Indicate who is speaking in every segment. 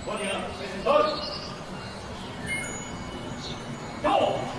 Speaker 1: Sonia, presentar. ¡No!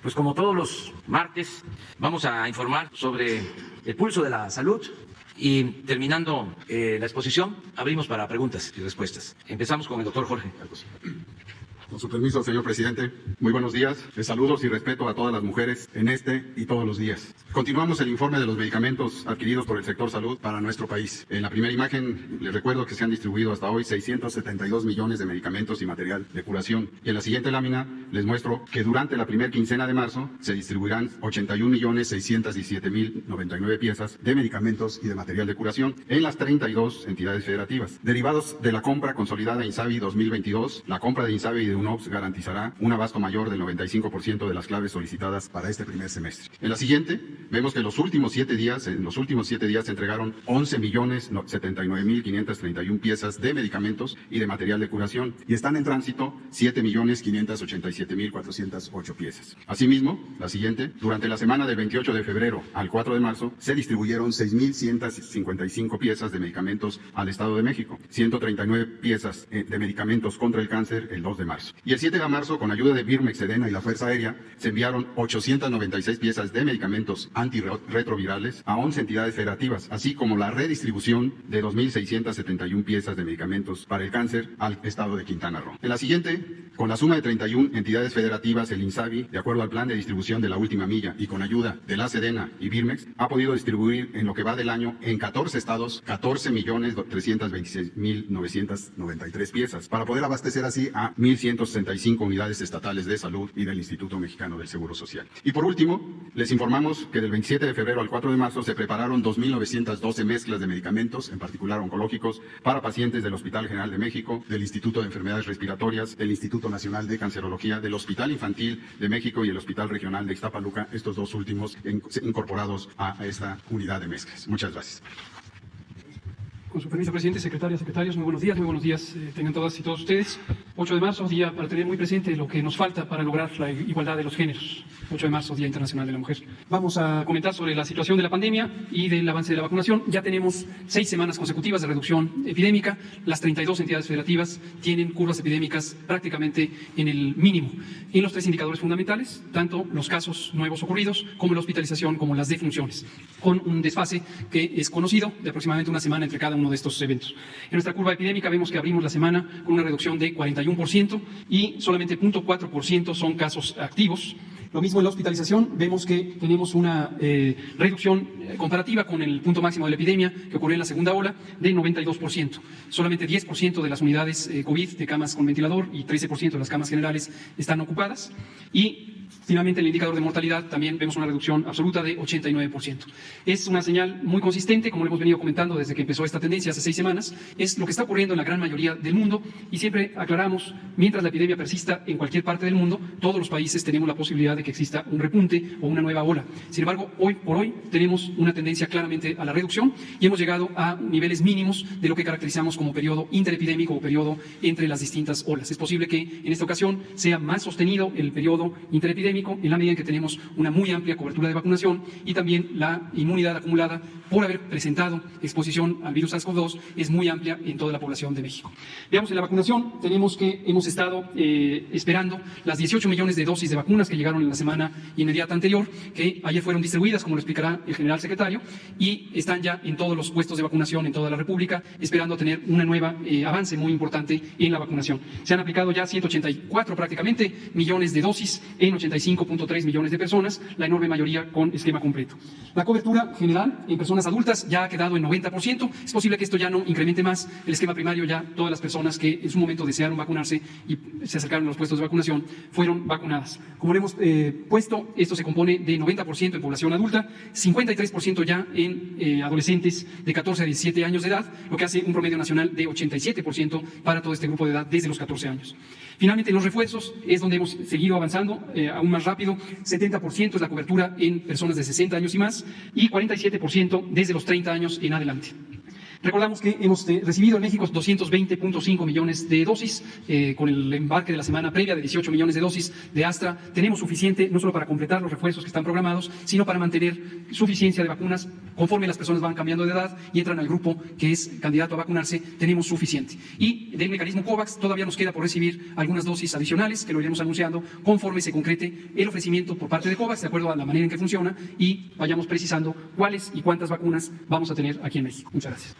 Speaker 2: Pues como todos los martes, vamos a informar sobre el pulso de la salud y terminando la exposición, abrimos para preguntas y respuestas. Empezamos con el doctor Jorge Arcos.
Speaker 3: Con su permiso, señor presidente, muy buenos días. Les saludos y respeto a todas las mujeres en este y todos los días. Continuamos el informe de los medicamentos adquiridos por el sector salud para nuestro país. En la primera imagen, les recuerdo que se han distribuido hasta hoy 672 millones de medicamentos y material de curación. Y en la siguiente lámina, les muestro que durante la primera quincena de marzo se distribuirán 81.617.099 piezas de medicamentos y de material de curación en las 32 entidades federativas. Derivados de la compra consolidada INSABI 2022, la compra de INSABI y de UNOPS garantizará un abasto mayor del 95% de las claves solicitadas para este primer semestre. En la siguiente, vemos que en los últimos 7 días se entregaron 11.079.531 piezas de medicamentos y de material de curación y están en tránsito 7.587.408 piezas. Asimismo, la siguiente, durante la semana del 28 de febrero al 4 de marzo se distribuyeron 6.155 piezas de medicamentos al Estado de México, 139 piezas de medicamentos contra el cáncer el 2 de marzo. Y el 7 de marzo, con ayuda de Birmex, Sedena y la Fuerza Aérea, se enviaron 896 piezas de medicamentos antirretrovirales a 11 entidades federativas, así como la redistribución de 2.671 piezas de medicamentos para el cáncer al estado de Quintana Roo. En la siguiente, con la suma de 31 entidades federativas, el INSABI, de acuerdo al plan de distribución de la última milla y con ayuda de la Sedena y Birmex, ha podido distribuir en lo que va del año en 14 estados 14.326.993 piezas, para poder abastecer así a 1.165 unidades estatales de salud y del Instituto Mexicano del Seguro Social. Y por último, les informamos que del 27 de febrero al 4 de marzo se prepararon 2.912 mezclas de medicamentos, en particular oncológicos, para pacientes del Hospital General de México, del Instituto de Enfermedades Respiratorias, del Instituto Nacional de Cancerología, del Hospital Infantil de México y el Hospital Regional de Ixtapaluca, estos dos últimos incorporados a esta unidad de mezclas. Muchas gracias.
Speaker 4: Con su permiso, presidente, secretarias, secretarios, muy buenos días, tengan todas y todos ustedes. 8 de marzo, día para tener muy presente lo que nos falta para lograr la igualdad de los géneros. 8 de marzo, Día Internacional de la Mujer. Vamos a comentar sobre la situación de la pandemia y del avance de la vacunación. Ya tenemos 6 semanas consecutivas de reducción epidémica. Las 32 entidades federativas tienen curvas epidémicas prácticamente en el mínimo. En los 3 indicadores fundamentales, tanto los casos nuevos ocurridos, como la hospitalización, como las defunciones, con un desfase que es conocido de aproximadamente una semana entre cada uno de estos eventos. En nuestra curva epidémica vemos que abrimos la semana con una reducción de 41% y solamente 0.4% son casos activos. Lo mismo en la hospitalización, vemos que tenemos una reducción comparativa con el punto máximo de la epidemia que ocurrió en la segunda ola de 92%. Solamente 10% de las unidades COVID de camas con ventilador y 13% de las camas generales están ocupadas. Y finalmente, en el indicador de mortalidad también vemos una reducción absoluta de 89%. Es una señal muy consistente, como lo hemos venido comentando desde que empezó esta tendencia hace 6 semanas, es lo que está ocurriendo en la gran mayoría del mundo y siempre aclaramos, mientras la epidemia persista en cualquier parte del mundo, todos los países tenemos la posibilidad de que exista un repunte o una nueva ola. Sin embargo, hoy por hoy tenemos una tendencia claramente a la reducción y hemos llegado a niveles mínimos de lo que caracterizamos como periodo interepidémico o periodo entre las distintas olas. Es posible que en esta ocasión sea más sostenido el periodo interepidémico en la medida en que tenemos una muy amplia cobertura de vacunación y también la inmunidad acumulada por haber presentado exposición al virus SARS-CoV-2 es muy amplia en toda la población de México. Veamos en la vacunación, tenemos que hemos estado esperando las 18 millones de dosis de vacunas que llegaron en la semana inmediata anterior, que ayer fueron distribuidas, como lo explicará el general secretario, y están ya en todos los puestos de vacunación en toda la República, esperando tener una nueva avance muy importante en la vacunación. Se han aplicado ya 184 prácticamente millones de dosis en 85.3 millones de personas, la enorme mayoría con esquema completo. La cobertura general en personas adultas ya ha quedado en 90%. Es posible que esto ya no incremente más. El esquema primario ya todas las personas que en su momento desearon vacunarse y se acercaron a los puestos de vacunación fueron vacunadas. Como lo hemos puesto, esto se compone de 90% en población adulta, 53% ya en adolescentes de 14 a 17 años de edad, lo que hace un promedio nacional de 87% para todo este grupo de edad desde los 14 años. Finalmente, en los refuerzos es donde hemos seguido avanzando aún más rápido. 70% es la cobertura en personas de 60 años y más y 47% desde los 30 años en adelante. Recordamos que hemos recibido en México 220.5 millones de dosis, con el embarque de la semana previa de 18 millones de dosis de Astra. Tenemos suficiente no solo para completar los refuerzos que están programados, sino para mantener suficiencia de vacunas conforme las personas van cambiando de edad y entran al grupo que es candidato a vacunarse. Tenemos suficiente. Y del mecanismo COVAX todavía nos queda por recibir algunas dosis adicionales que lo iremos anunciando conforme se concrete el ofrecimiento por parte de COVAX, de acuerdo a la manera en que funciona, y vayamos precisando cuáles y cuántas vacunas vamos a tener aquí en México. Muchas gracias.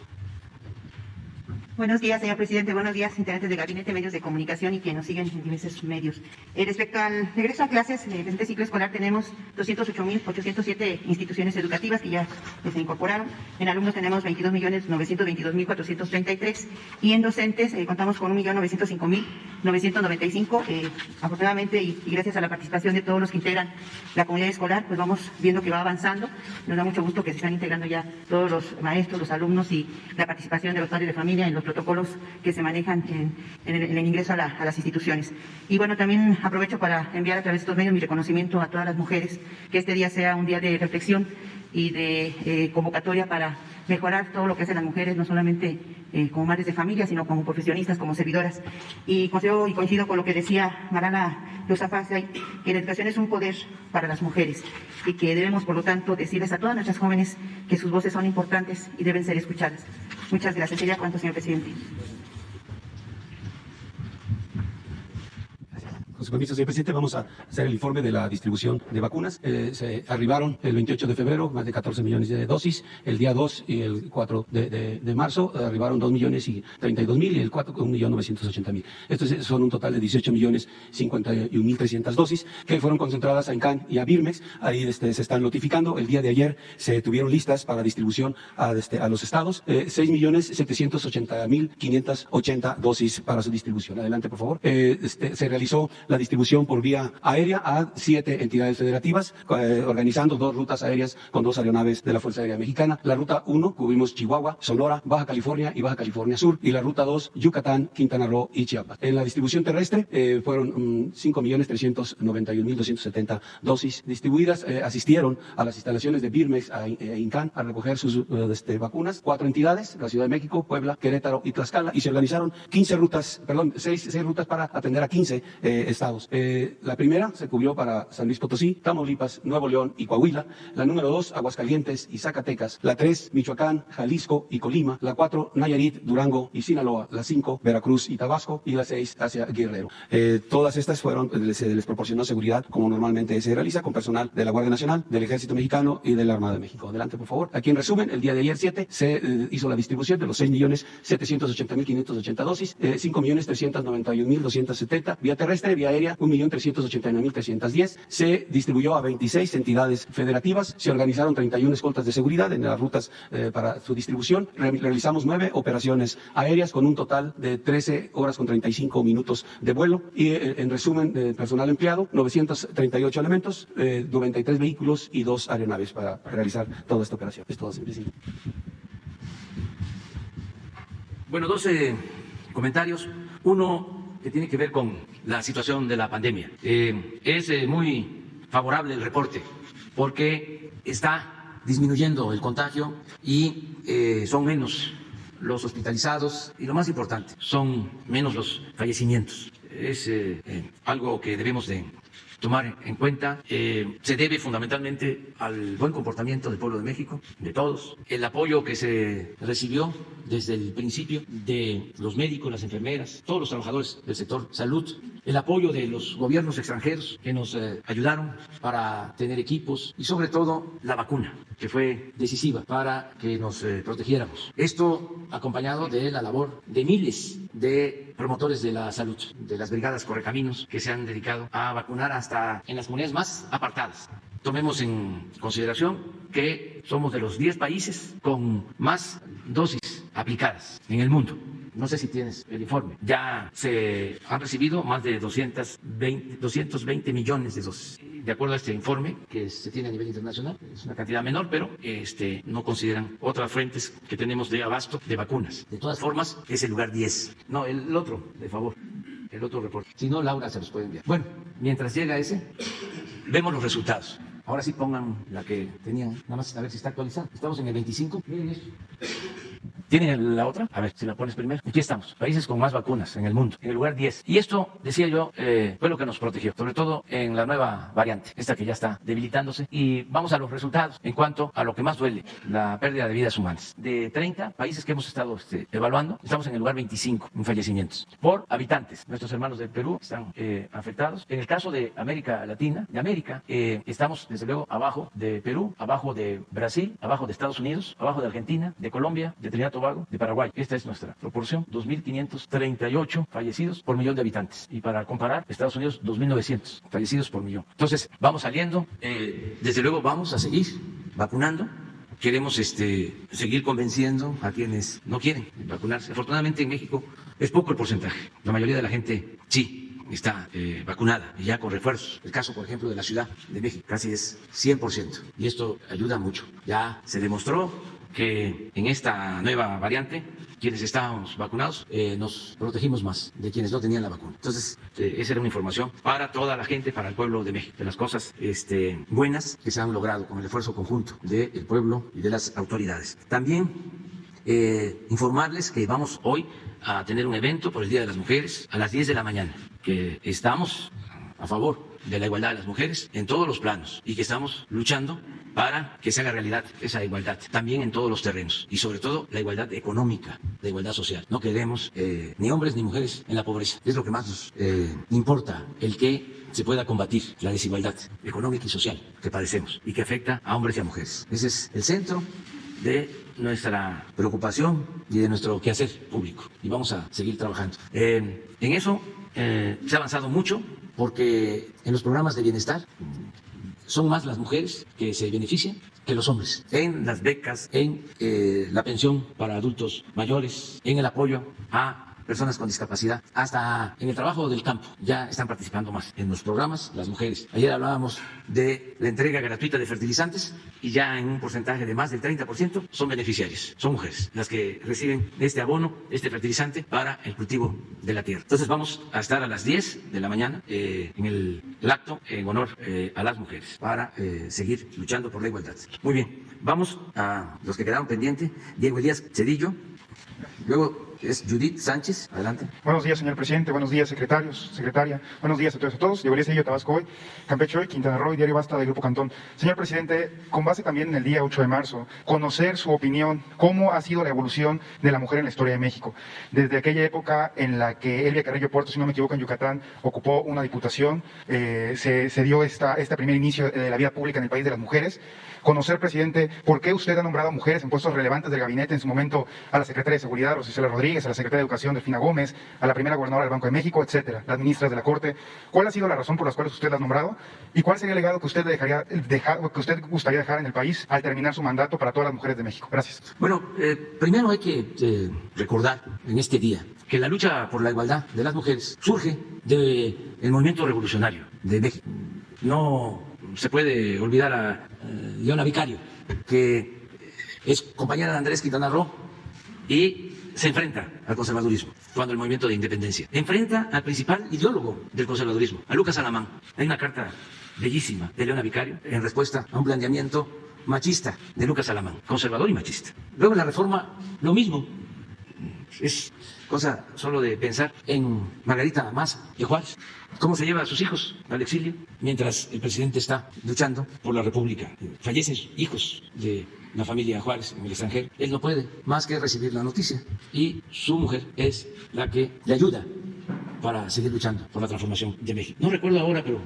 Speaker 5: Buenos días, señor presidente. Buenos días, integrantes del gabinete, medios de comunicación y quienes nos siguen en diversos medios. Respecto al regreso a clases, en este ciclo escolar tenemos 208.807 instituciones educativas que ya se incorporaron. En alumnos tenemos 22.922.433 y en docentes contamos con 1.905.995. Afortunadamente y gracias a la participación de todos los que integran la comunidad escolar, pues vamos viendo que va avanzando. Nos da mucho gusto que se están integrando ya todos los maestros, los alumnos y la participación de los padres de familia en los protocolos que se manejan en el ingreso a las instituciones. Y bueno, también aprovecho para enviar a través de estos medios mi reconocimiento a todas las mujeres, que este día sea un día de reflexión y de convocatoria para mejorar todo lo que hacen las mujeres, no solamente como madres de familia, sino como profesionistas, como servidoras. Y coincido con lo que decía Marana Yousafzai, que la educación es un poder para las mujeres y que debemos, por lo tanto, decirles a todas nuestras jóvenes que sus voces son importantes y deben ser escuchadas. Muchas gracias. Sería cuanto, señor presidente.
Speaker 6: Con su permiso, señor presidente, vamos a hacer el informe de la distribución de vacunas. Se arribaron el 28 de febrero más de 14 millones de dosis. El día 2 y el 4 de marzo arribaron 2.032.000 y el 4 1.980.000. Estos son un total de 18.051.300 dosis que fueron concentradas a INCAN y a Birmex. Ahí se están notificando. El día de ayer se tuvieron listas para distribución a los estados. 6.780.580 dosis para su distribución. Adelante, por favor. Se realizó la distribución por vía aérea a 7 entidades federativas, organizando 2 rutas aéreas con 2 aeronaves de la Fuerza Aérea Mexicana. La ruta 1 cubrimos Chihuahua, Sonora, Baja California y Baja California Sur, y la ruta 2 Yucatán, Quintana Roo y Chiapas. En la distribución terrestre fueron 5.391.270 dosis distribuidas. Asistieron a las instalaciones de Birmex e INCAN a recoger sus vacunas 4 entidades, la Ciudad de México, Puebla, Querétaro y Tlaxcala, y se organizaron 6 rutas para atender a 15 estados. La primera se cubrió para San Luis Potosí, Tamaulipas, Nuevo León y Coahuila. La número 2, Aguascalientes y Zacatecas. La 3, Michoacán, Jalisco y Colima. La 4, Nayarit, Durango y Sinaloa. La 5, Veracruz y Tabasco. Y la 6, hacia Guerrero. Todas estas se les proporcionó seguridad, como normalmente se realiza, con personal de la Guardia Nacional, del Ejército Mexicano y de la Armada de México. Adelante, por favor. Aquí en resumen, el día de ayer 7 se hizo la distribución de los 6.780.580 dosis, 5.391.270 vía terrestre, vía aérea 1.389.310. Se distribuyó a 26 entidades federativas. Se organizaron 31 escoltas de seguridad en las rutas para su distribución. Realizamos 9 operaciones aéreas con un total de 13 horas con 35 minutos de vuelo. Y en resumen, personal empleado, 938 elementos, 93 vehículos y 2 aeronaves para realizar toda esta operación. Es todo, señor presidente.
Speaker 2: Bueno, 12 comentarios. Uno que tiene que ver con la situación de la pandemia. Es muy favorable el reporte porque está disminuyendo el contagio y son menos los hospitalizados y, lo más importante, son menos los fallecimientos. Es algo que debemos de tomar en cuenta. Se debe fundamentalmente al buen comportamiento del pueblo de México, de todos, el apoyo que se recibió desde el principio de los médicos, las enfermeras, todos los trabajadores del sector salud, el apoyo de los gobiernos extranjeros que nos ayudaron para tener equipos y, sobre todo, la vacuna, que fue decisiva para que nos protegiéramos. Esto acompañado de la labor de miles de promotores de la salud, de las brigadas Correcaminos, que se han dedicado a vacunar hasta en las comunidades más apartadas. Tomemos en consideración que somos de los 10 países con más dosis aplicadas en el mundo. No sé si tienes el informe. Ya se han recibido más de 220 millones de dosis. De acuerdo a este informe que se tiene a nivel internacional, es una cantidad menor, pero no consideran otras fuentes que tenemos de abasto de vacunas. De todas formas, es el lugar 10. No, el otro, de favor, el otro reporte. Si no, Laura se los puede enviar. Bueno, mientras llega ese, vemos los resultados. Ahora sí pongan la que tenían, nada más a ver si está actualizada. Estamos en el 25. Miren esto. ¿Tienen la otra? A ver, si la pones primero. Aquí estamos, países con más vacunas en el mundo, en el lugar 10. Y esto, decía yo, fue lo que nos protegió, sobre todo en la nueva variante, esta que ya está debilitándose. Y vamos a los resultados en cuanto a lo que más duele, la pérdida de vidas humanas. De 30 países que hemos estado evaluando, estamos en el lugar 25 en fallecimientos por habitantes. Nuestros hermanos de Perú están afectados. En el caso de América Latina, de América, estamos desde luego abajo de Perú, abajo de Brasil, abajo de Estados Unidos, abajo de Argentina, de Colombia, de Trinidad y Tobago, de Paraguay. Esta es nuestra proporción, 2.538 fallecidos por millón de habitantes. Y para comparar, Estados Unidos, 2.900 fallecidos por millón. Entonces, vamos saliendo. Desde luego vamos a seguir vacunando. Queremos seguir convenciendo a quienes no quieren vacunarse. Afortunadamente en México es poco el porcentaje. La mayoría de la gente sí está vacunada y ya con refuerzos. El caso, por ejemplo, de la Ciudad de México casi es 100%. Y esto ayuda mucho. Ya se demostró que en esta nueva variante, quienes estábamos vacunados, nos protegimos más de quienes no tenían la vacuna. Entonces, esa era una información para toda la gente, para el pueblo de México, de las cosas buenas que se han logrado con el esfuerzo conjunto del pueblo y de las autoridades. También informarles que vamos hoy a tener un evento por el Día de las Mujeres a las 10 de la mañana, que estamos a favor de la igualdad de las mujeres en todos los planos y que estamos luchando para que se haga realidad esa igualdad también en todos los terrenos y sobre todo la igualdad económica, la igualdad social. No queremos ni hombres ni mujeres en la pobreza. Es lo que más nos importa, el que se pueda combatir la desigualdad económica y social que padecemos y que afecta a hombres y a mujeres. Ese es el centro de nuestra preocupación y de nuestro quehacer público y vamos a seguir trabajando. En eso se ha avanzado mucho porque en los programas de bienestar son más las mujeres que se benefician que los hombres, en las becas, en la pensión para adultos mayores, en el apoyo a personas con discapacidad, hasta en el trabajo del campo. Ya están participando más en los programas las mujeres. Ayer hablábamos de la entrega gratuita de fertilizantes y ya en un porcentaje de más del 30% son beneficiarias, son mujeres las que reciben este abono, este fertilizante para el cultivo de la tierra. Entonces vamos a estar a las 10 de la mañana en el acto en honor a las mujeres para seguir luchando por la igualdad. Muy bien, vamos a los que quedaron pendientes. Diego Elías Cedillo, luego es Judith Sánchez, adelante.
Speaker 7: Buenos días, señor presidente, buenos días, secretarios, secretaria, buenos días a todos. Diego Elías Cedillo, Tabasco Hoy, Campeche Hoy, Quintana Roo y Diario Basta del Grupo Cantón. Señor presidente, con base también en el día 8 de marzo, conocer su opinión, cómo ha sido la evolución de la mujer en la historia de México. Desde aquella época en la que Elvia Carrillo Puerto, si no me equivoco, en Yucatán, ocupó una diputación, se dio este primer inicio de la vida pública en el país de las mujeres. Conocer, presidente, por qué usted ha nombrado a mujeres en puestos relevantes del gabinete, en su momento a la secretaria de Seguridad, Rosicela Rodríguez, a la secretaria de Educación, Delfina Gómez, a la primera gobernadora del Banco de México, etcétera, las ministras de la Corte. ¿Cuál ha sido la razón por la cual usted las ha nombrado? ¿Y cuál sería el legado que usted que usted gustaría dejar en el país al terminar su mandato para todas las mujeres de México? Gracias.
Speaker 2: Bueno, primero hay que recordar en este día que la lucha por la igualdad de las mujeres surge del movimiento revolucionario de México. No se puede olvidar a Leona Vicario, que es compañera de Andrés Quintana Roo y se enfrenta al conservadurismo cuando el movimiento de independencia enfrenta al principal ideólogo del conservadurismo, a Lucas Alamán. Hay una carta bellísima de Leona Vicario en respuesta a un planteamiento machista de Lucas Alamán, conservador y machista. Luego en la reforma, lo mismo. Es cosa solo de pensar en Margarita Maza de Juárez, cómo se lleva a sus hijos al exilio mientras el presidente está luchando por la República. Fallecen hijos de la familia Juárez en el extranjero. Él no puede más que recibir la noticia y su mujer es la que le ayuda para seguir luchando por la transformación de México. No recuerdo ahora, pero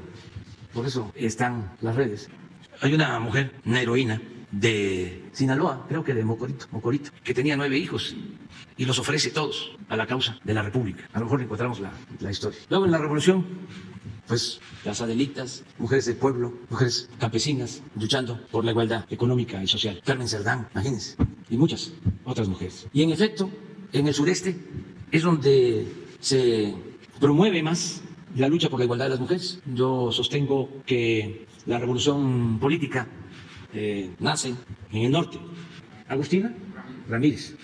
Speaker 2: por eso están las redes. Hay una mujer, una heroína de Sinaloa, creo que de Mocorito, que tenía 9 hijos y los ofrece todos a la causa de la República. A lo mejor encontramos la historia. Luego en la Revolución, pues las Adelitas, mujeres del pueblo, mujeres campesinas, luchando por la igualdad económica y social. Carmen Cerdán, imagínense, y muchas otras mujeres. Y en efecto, en el sureste es donde se promueve más la lucha por la igualdad de las mujeres. Yo sostengo que la revolución política nace en el norte. Agustina Ramírez.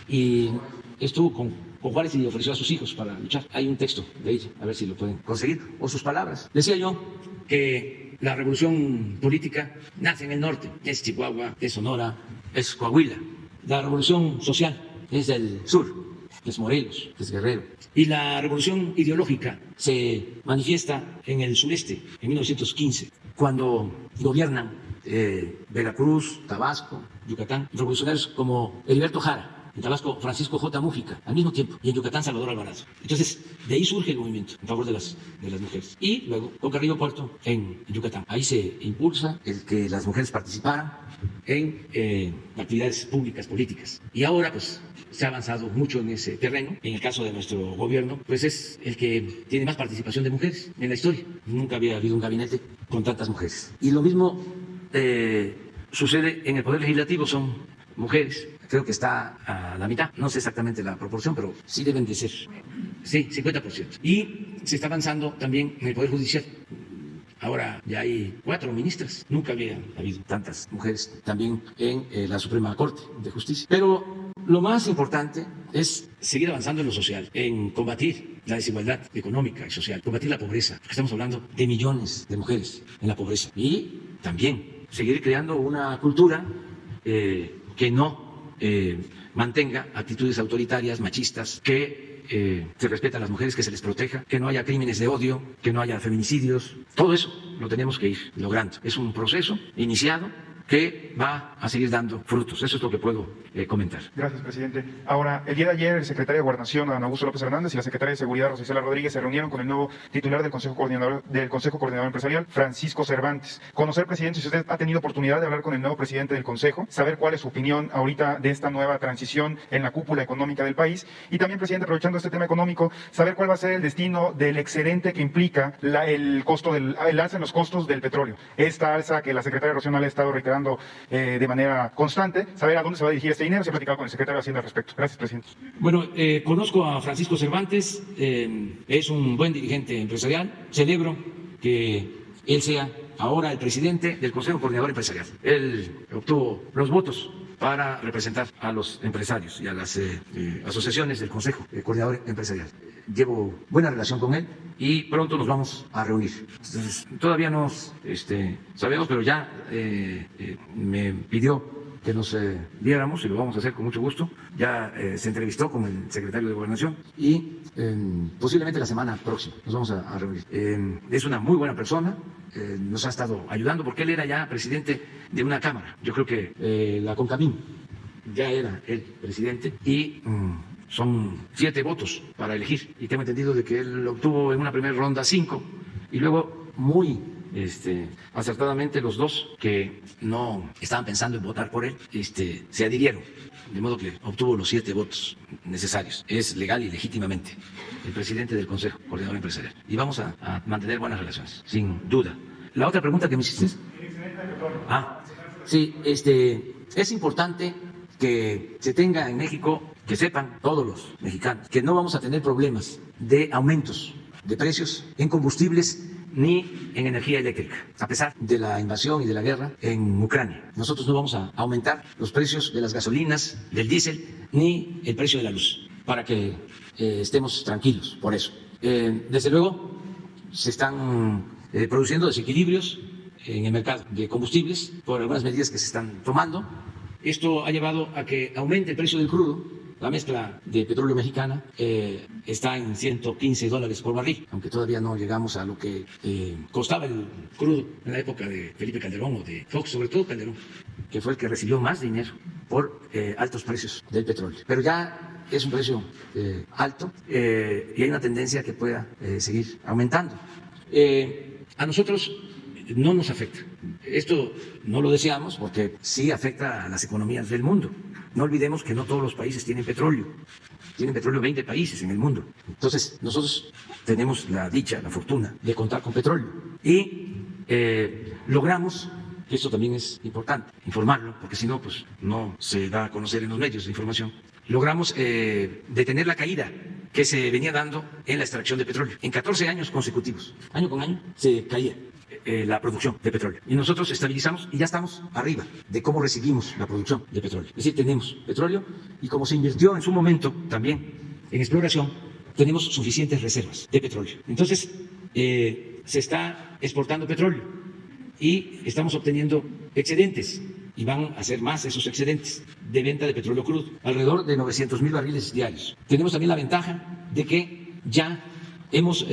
Speaker 2: Y estuvo con Juárez y le ofreció a sus hijos para luchar. Hay un texto de ella, a ver si lo pueden conseguir, o sus palabras. Decía yo que la revolución política nace en el norte, es Chihuahua, es Sonora, es Coahuila. La revolución social es del sur, es Morelos, es Guerrero. Y la revolución ideológica se manifiesta en el sureste, en 1915, cuando gobiernan Veracruz, Tabasco, Yucatán, revolucionarios como Heriberto Jara. En Tabasco, Francisco J. Mújica, al mismo tiempo, y en Yucatán, Salvador Alvarado. Entonces, de ahí surge el movimiento en favor de las mujeres. Y luego, con Carrillo Puerto en Yucatán. Ahí se impulsa el que las mujeres participaran en actividades públicas, políticas. Y ahora, pues, se ha avanzado mucho en ese terreno. En el caso de nuestro gobierno, pues es el que tiene más participación de mujeres en la historia. Nunca había habido un gabinete con tantas mujeres. Y lo mismo sucede en el Poder Legislativo, son mujeres. Creo que está a la mitad, no sé exactamente la proporción, pero sí deben de ser, sí, 50%. Y se está avanzando también en el Poder Judicial. Ahora ya hay 4 ministras, nunca había habido tantas mujeres también en la Suprema Corte de Justicia. Pero lo más importante es seguir avanzando en lo social, en combatir la desigualdad económica y social, combatir la pobreza, porque estamos hablando de millones de mujeres en la pobreza. Y también seguir creando una cultura que no mantenga actitudes autoritarias, machistas, que se respeta a las mujeres, que se les proteja, que no haya crímenes de odio, que no haya feminicidios. Todo eso lo tenemos que ir logrando. Es un proceso iniciado que va a seguir dando frutos. Eso es lo que puedo comentar.
Speaker 7: Gracias, presidente. Ahora, el día de ayer, el secretario de Gobernación, Adán Augusto López Hernández, y la secretaria de Seguridad, Rosa Isela Rodríguez, se reunieron con el nuevo titular del Consejo Coordinador Empresarial, Francisco Cervantes. Conocer, presidente, si usted ha tenido oportunidad de hablar con el nuevo presidente del Consejo, saber cuál es su opinión ahorita de esta nueva transición en la cúpula económica del país, y también, presidente, aprovechando este tema económico, saber cuál va a ser el destino del excedente que implica el alza en los costos del petróleo. Esta alza que la secretaria Rocío Nale ha estado reiterando de manera constante, saber a dónde se va a dirigir este dinero. Se ha platicado con el secretario de Hacienda al respecto. Gracias, presidente.
Speaker 2: Bueno, conozco a Francisco Cervantes, es un buen dirigente empresarial. Celebro que él sea ahora el presidente del Consejo Coordinador Empresarial. Él obtuvo los votos para representar a los empresarios y a las asociaciones del Consejo Coordinador Empresarial. Llevo buena relación con él y pronto nos vamos a reunir. Entonces, todavía no sabemos, pero ya me pidió que nos viéramos y lo vamos a hacer con mucho gusto. Ya se entrevistó con el secretario de Gobernación y posiblemente la semana próxima nos vamos a reunir. Es una muy buena persona, nos ha estado ayudando porque él era ya presidente de una cámara. Yo creo que la CONCAMIN ya era el presidente y son 7 votos para elegir. Y tengo entendido de que él obtuvo en una primera ronda 5 y luego muy acertadamente los 2 que no estaban pensando en votar por él se adhirieron, de modo que obtuvo los 7 votos necesarios. Es legal y legítimamente el presidente del Consejo Coordinador Empresarial y vamos a mantener buenas relaciones, sin duda. La otra pregunta que me hiciste sí, es importante que se tenga en México, que sepan todos los mexicanos, que no vamos a tener problemas de aumentos de precios en combustibles ni en energía eléctrica, a pesar de la invasión y de la guerra en Ucrania. Nosotros no vamos a aumentar los precios de las gasolinas, del diésel, ni el precio de la luz, para que estemos tranquilos por eso. Desde luego, se están produciendo desequilibrios en el mercado de combustibles por algunas medidas que se están tomando. Esto ha llevado a que aumente el precio del crudo. La mezcla de petróleo mexicana está en $115 por barril, aunque todavía no llegamos a lo que costaba el crudo en la época de Felipe Calderón o de Fox, sobre todo Calderón, que fue el que recibió más dinero por altos precios del petróleo. Pero ya es un precio alto y hay una tendencia que pueda seguir aumentando. A nosotros no nos afecta. Esto no lo deseamos porque sí afecta a las economías del mundo. No olvidemos que no todos los países tienen petróleo. Tienen petróleo 20 países en el mundo. Entonces, nosotros tenemos la dicha, la fortuna de contar con petróleo. Y logramos, que esto también es importante, informarlo, porque si no, pues no se da a conocer en los medios de información. Logramos detener la caída que se venía dando en la extracción de petróleo. En 14 años consecutivos, año con año, se caía la producción de petróleo. Y nosotros estabilizamos y ya estamos arriba de cómo recibimos la producción de petróleo. Es decir, tenemos petróleo y como se invirtió en su momento también en exploración, tenemos suficientes reservas de petróleo. Entonces, se está exportando petróleo y estamos obteniendo excedentes. y van a ser más esos excedentes de venta de petróleo crudo, alrededor de 900,000 barriles diarios. Tenemos también la ventaja de que ya hemos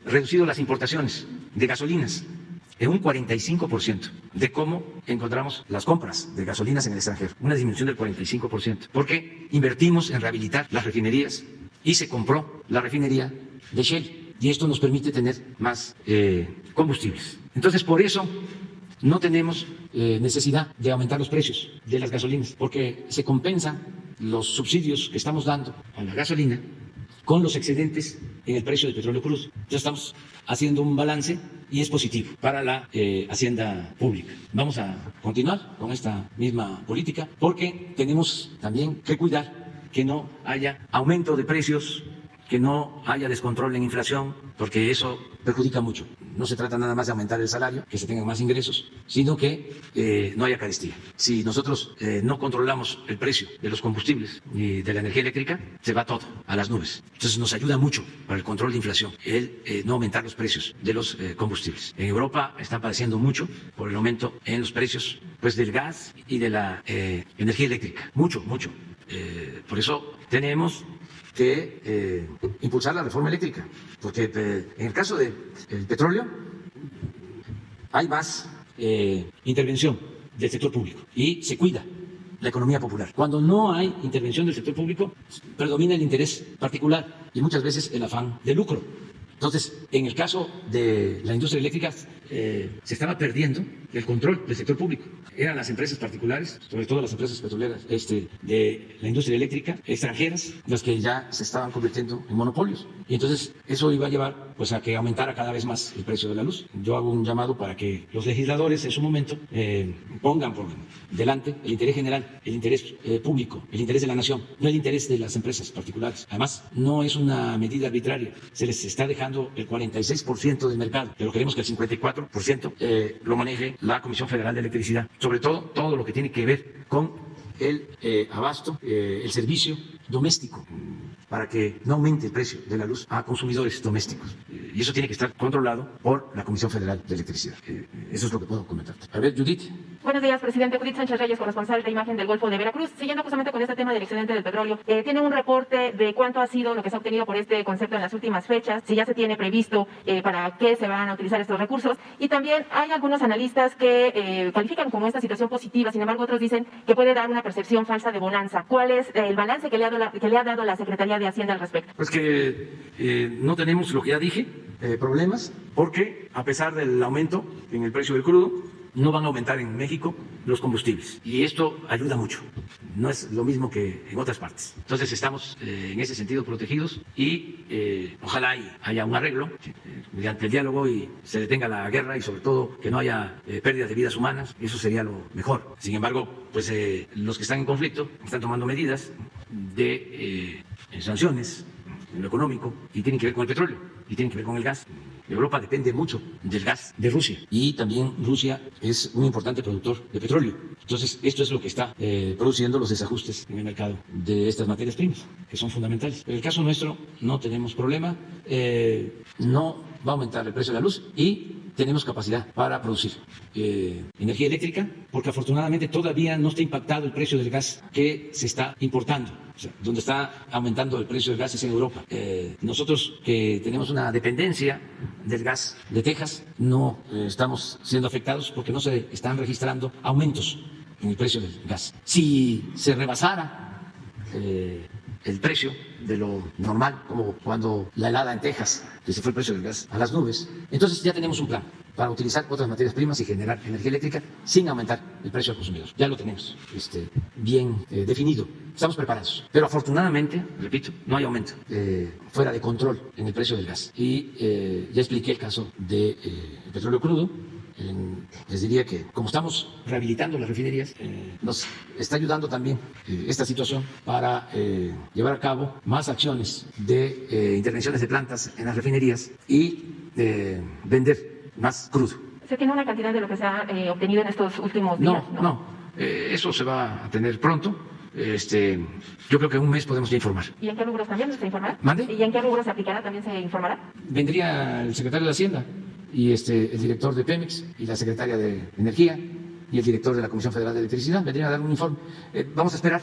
Speaker 2: reducido las importaciones de gasolinas en un 45% de cómo encontramos las compras de gasolinas en el extranjero, una disminución del 45%, porque invertimos en rehabilitar las refinerías y se compró la refinería de Shell, y esto nos permite tener más combustibles. Entonces, por eso no tenemos necesidad de aumentar los precios de las gasolinas, porque se compensan los subsidios que estamos dando a la gasolina con los excedentes en el precio del petróleo crudo. Ya estamos haciendo un balance y es positivo para la hacienda pública. Vamos a continuar con esta misma política porque tenemos también que cuidar que no haya aumento de precios, que no haya descontrol en inflación, porque eso perjudica mucho. No se trata nada más de aumentar el salario, que se tengan más ingresos, sino que no haya carestía. Si nosotros no controlamos el precio de los combustibles y de la energía eléctrica, se va todo a las nubes. Entonces nos ayuda mucho para el control de inflación el no aumentar los precios de los combustibles. En Europa están padeciendo mucho por el aumento en los precios pues del gas y de la energía eléctrica. Mucho. Por eso tenemos que impulsar la reforma eléctrica, porque en el caso del petróleo hay más intervención del sector público y se cuida la economía popular. Cuando no hay intervención del sector público, predomina el interés particular y muchas veces el afán de lucro. Entonces, en el caso de la industria eléctrica, se estaba perdiendo el control del sector público. Eran las empresas particulares, sobre todo las empresas petroleras de la industria eléctrica, extranjeras, las que ya se estaban convirtiendo en monopolios. Y entonces eso iba a llevar pues, a que aumentara cada vez más el precio de la luz. Yo hago un llamado para que los legisladores en su momento pongan por delante el interés general, el interés público, el interés de la nación, no el interés de las empresas particulares. Además, no es una medida arbitraria. Se les está dejando el 46% del mercado, pero queremos que el 54% lo maneje la Comisión Federal de Electricidad. Sobre todo lo que tiene que ver con el abasto, el servicio doméstico, para que no aumente el precio de la luz a consumidores domésticos. Y eso tiene que estar controlado por la Comisión Federal de Electricidad. Eso es lo que puedo comentar. A ver, Judith.
Speaker 8: Buenos días, presidente. Judith Sánchez Reyes, corresponsal de Imagen del Golfo de Veracruz. Siguiendo justamente con este tema del excedente del petróleo, tiene un reporte de cuánto ha sido lo que se ha obtenido por este concepto en las últimas fechas, si ya se tiene previsto para qué se van a utilizar estos recursos. Y también hay algunos analistas que califican como esta situación positiva, sin embargo otros dicen que puede dar una percepción falsa de bonanza. ¿Cuál es el balance que le ha dado la Secretaría de Hacienda al respecto?
Speaker 2: Pues que no tenemos, lo que ya dije, problemas, porque a pesar del aumento en el precio del crudo, no van a aumentar en México los combustibles. Y esto ayuda mucho. No es lo mismo que en otras partes. Entonces estamos en ese sentido protegidos y ojalá haya un arreglo mediante el diálogo y se detenga la guerra y sobre todo que no haya pérdidas de vidas humanas. Eso sería lo mejor. Sin embargo, pues los que están en conflicto están tomando medidas de sanciones en lo económico y tienen que ver con el petróleo y tienen que ver con el gas. Europa depende mucho del gas de Rusia y también Rusia es un importante productor de petróleo. Entonces, esto es lo que está produciendo los desajustes en el mercado de estas materias primas, que son fundamentales. En el caso nuestro no tenemos problema, no va a aumentar el precio de la luz y tenemos capacidad para producir energía eléctrica, porque afortunadamente todavía no está impactado el precio del gas que se está importando. O sea, donde está aumentando el precio del gas es en Europa. Nosotros que tenemos una dependencia del gas de Texas, no estamos siendo afectados porque no se están registrando aumentos en el precio del gas. Si se rebasara el precio de lo normal, como cuando la helada en Texas, que se fue el precio del gas a las nubes, entonces ya tenemos un plan para utilizar otras materias primas y generar energía eléctrica sin aumentar el precio al consumidor. Ya lo tenemos bien definido, estamos preparados. Pero afortunadamente, repito, no hay aumento fuera de control en el precio del gas. Y ya expliqué el caso del petróleo crudo. Les diría que como estamos rehabilitando las refinerías, nos está ayudando también esta situación para llevar a cabo más acciones de intervenciones de plantas en las refinerías y vender más crudo.
Speaker 8: ¿Se tiene una cantidad de lo que se ha obtenido en estos últimos días?
Speaker 2: No. Eso se va a tener pronto. Yo creo que en un mes podemos ya informar.
Speaker 8: ¿Y en qué rubros también se informará?
Speaker 2: ¿Mande?
Speaker 8: ¿Y en qué rubros se aplicará? ¿También se informará?
Speaker 2: Vendría el secretario de Hacienda y el director de Pemex y la secretaria de Energía y el director de la Comisión Federal de Electricidad vendrían a dar un informe. Vamos a esperar,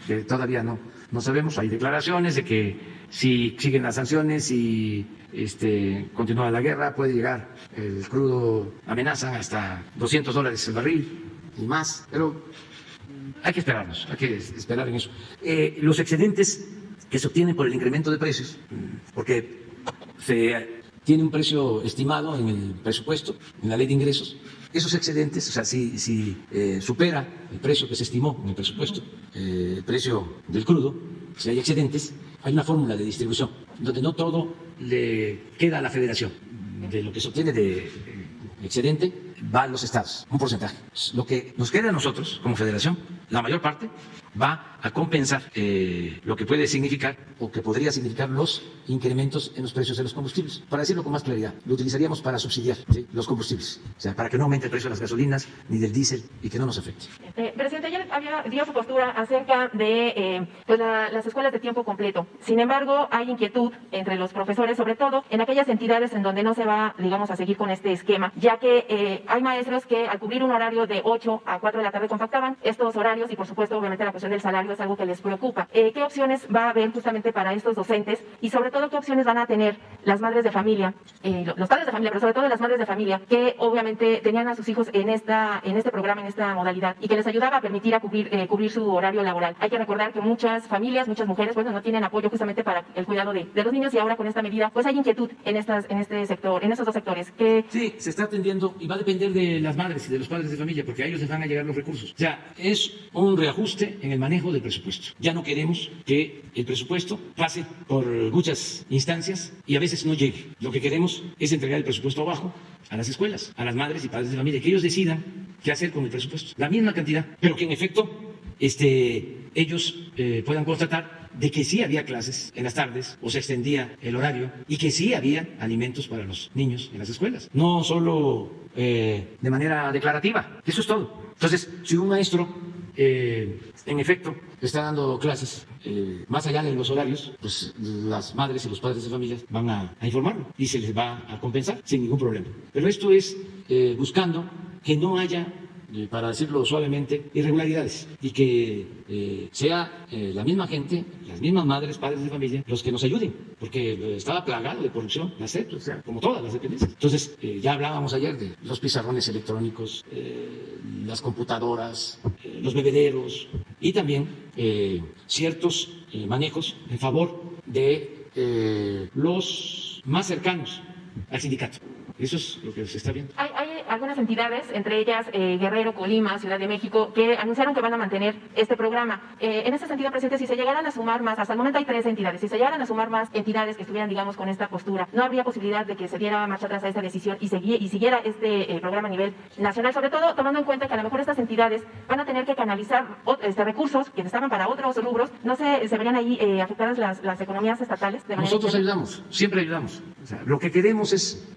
Speaker 2: que todavía no sabemos. Hay declaraciones de que si siguen las sanciones y continúa la guerra, puede llegar el crudo, amenazan hasta $200 el barril y más, pero hay que esperarnos, hay que esperar en eso. Los excedentes que se obtienen por el incremento de precios, porque se tiene un precio estimado en el presupuesto, en la ley de ingresos. Esos excedentes, o sea, si supera el precio que se estimó en el presupuesto, el precio del crudo, si hay excedentes, hay una fórmula de distribución, donde no todo le queda a la federación. De lo que se obtiene de excedente va a los estados, un porcentaje. Lo que nos queda a nosotros como federación, la mayor parte, va a compensar lo que puede significar o que podría significar los incrementos en los precios de los combustibles. Para decirlo con más claridad, lo utilizaríamos para subsidiar, ¿sí?, los combustibles, o sea, para que no aumente el precio de las gasolinas ni del diésel y que no nos afecte.
Speaker 8: Presidente, ayer dio su postura acerca de las escuelas de tiempo completo. Sin embargo, hay inquietud entre los profesores, sobre todo en aquellas entidades en donde no se va, digamos, a seguir con este esquema, ya que hay maestros que al cubrir un horario de 8 a 4 de la tarde compactaban estos horarios y, por supuesto, obviamente la cuestión del salario es algo que les preocupa. ¿Qué opciones va a haber justamente para estos docentes y, sobre todo, qué opciones van a tener las madres de familia, los padres de familia, pero sobre todo las madres de familia, que obviamente tenían a sus hijos en este programa, en esta modalidad, y que les ayudaba a permitir a cubrir su horario laboral? Hay que recordar que muchas familias, muchas mujeres, bueno, no tienen apoyo justamente para el cuidado de los niños, y ahora con esta medida, pues hay inquietud en este sector, en estos dos sectores.
Speaker 2: Sí, se está atendiendo y va a depender de las madres y de los padres de familia, porque a ellos les van a llegar los recursos. O sea, es un reajuste en el manejo del presupuesto. Ya no queremos que el presupuesto pase por muchas instancias y a veces no llegue. Lo que queremos es entregar el presupuesto abajo a las escuelas, a las madres y padres de familia, que ellos decidan qué hacer con el presupuesto. La misma cantidad, pero que en efecto ellos puedan constatar de que sí había clases en las tardes o se extendía el horario y que sí había alimentos para los niños en las escuelas. No solo de manera declarativa, eso es todo. Entonces, si un maestro en efecto está dando clases más allá de los horarios, pues las madres y los padres de familias van a informarlo y se les va a compensar sin ningún problema. Pero esto es buscando que no haya, para decirlo suavemente, irregularidades, y que sea la misma gente, las mismas madres, padres de familia, los que nos ayuden, porque estaba plagado de corrupción, la SEP, o sea, como todas las dependencias. Entonces, ya hablábamos ayer de los pizarrones electrónicos, las computadoras, los bebederos y también ciertos manejos en favor de los más cercanos al sindicato. Eso es lo que se está viendo.
Speaker 8: Hay algunas entidades, entre ellas Guerrero, Colima, Ciudad de México, que anunciaron que van a mantener este programa. En esta entidad, presidente, si se llegaran a sumar más, hasta el momento hay 3 entidades, si se llegaran a sumar más entidades que estuvieran, digamos, con esta postura, ¿no habría posibilidad de que se diera marcha atrás a esta decisión y siguiera este programa a nivel nacional? Sobre todo tomando en cuenta que a lo mejor estas entidades van a tener que canalizar recursos que estaban para otros rubros. ¿No se verían ahí afectadas las economías estatales?
Speaker 2: Nosotros ayudamos, siempre ayudamos. O sea, lo que queremos es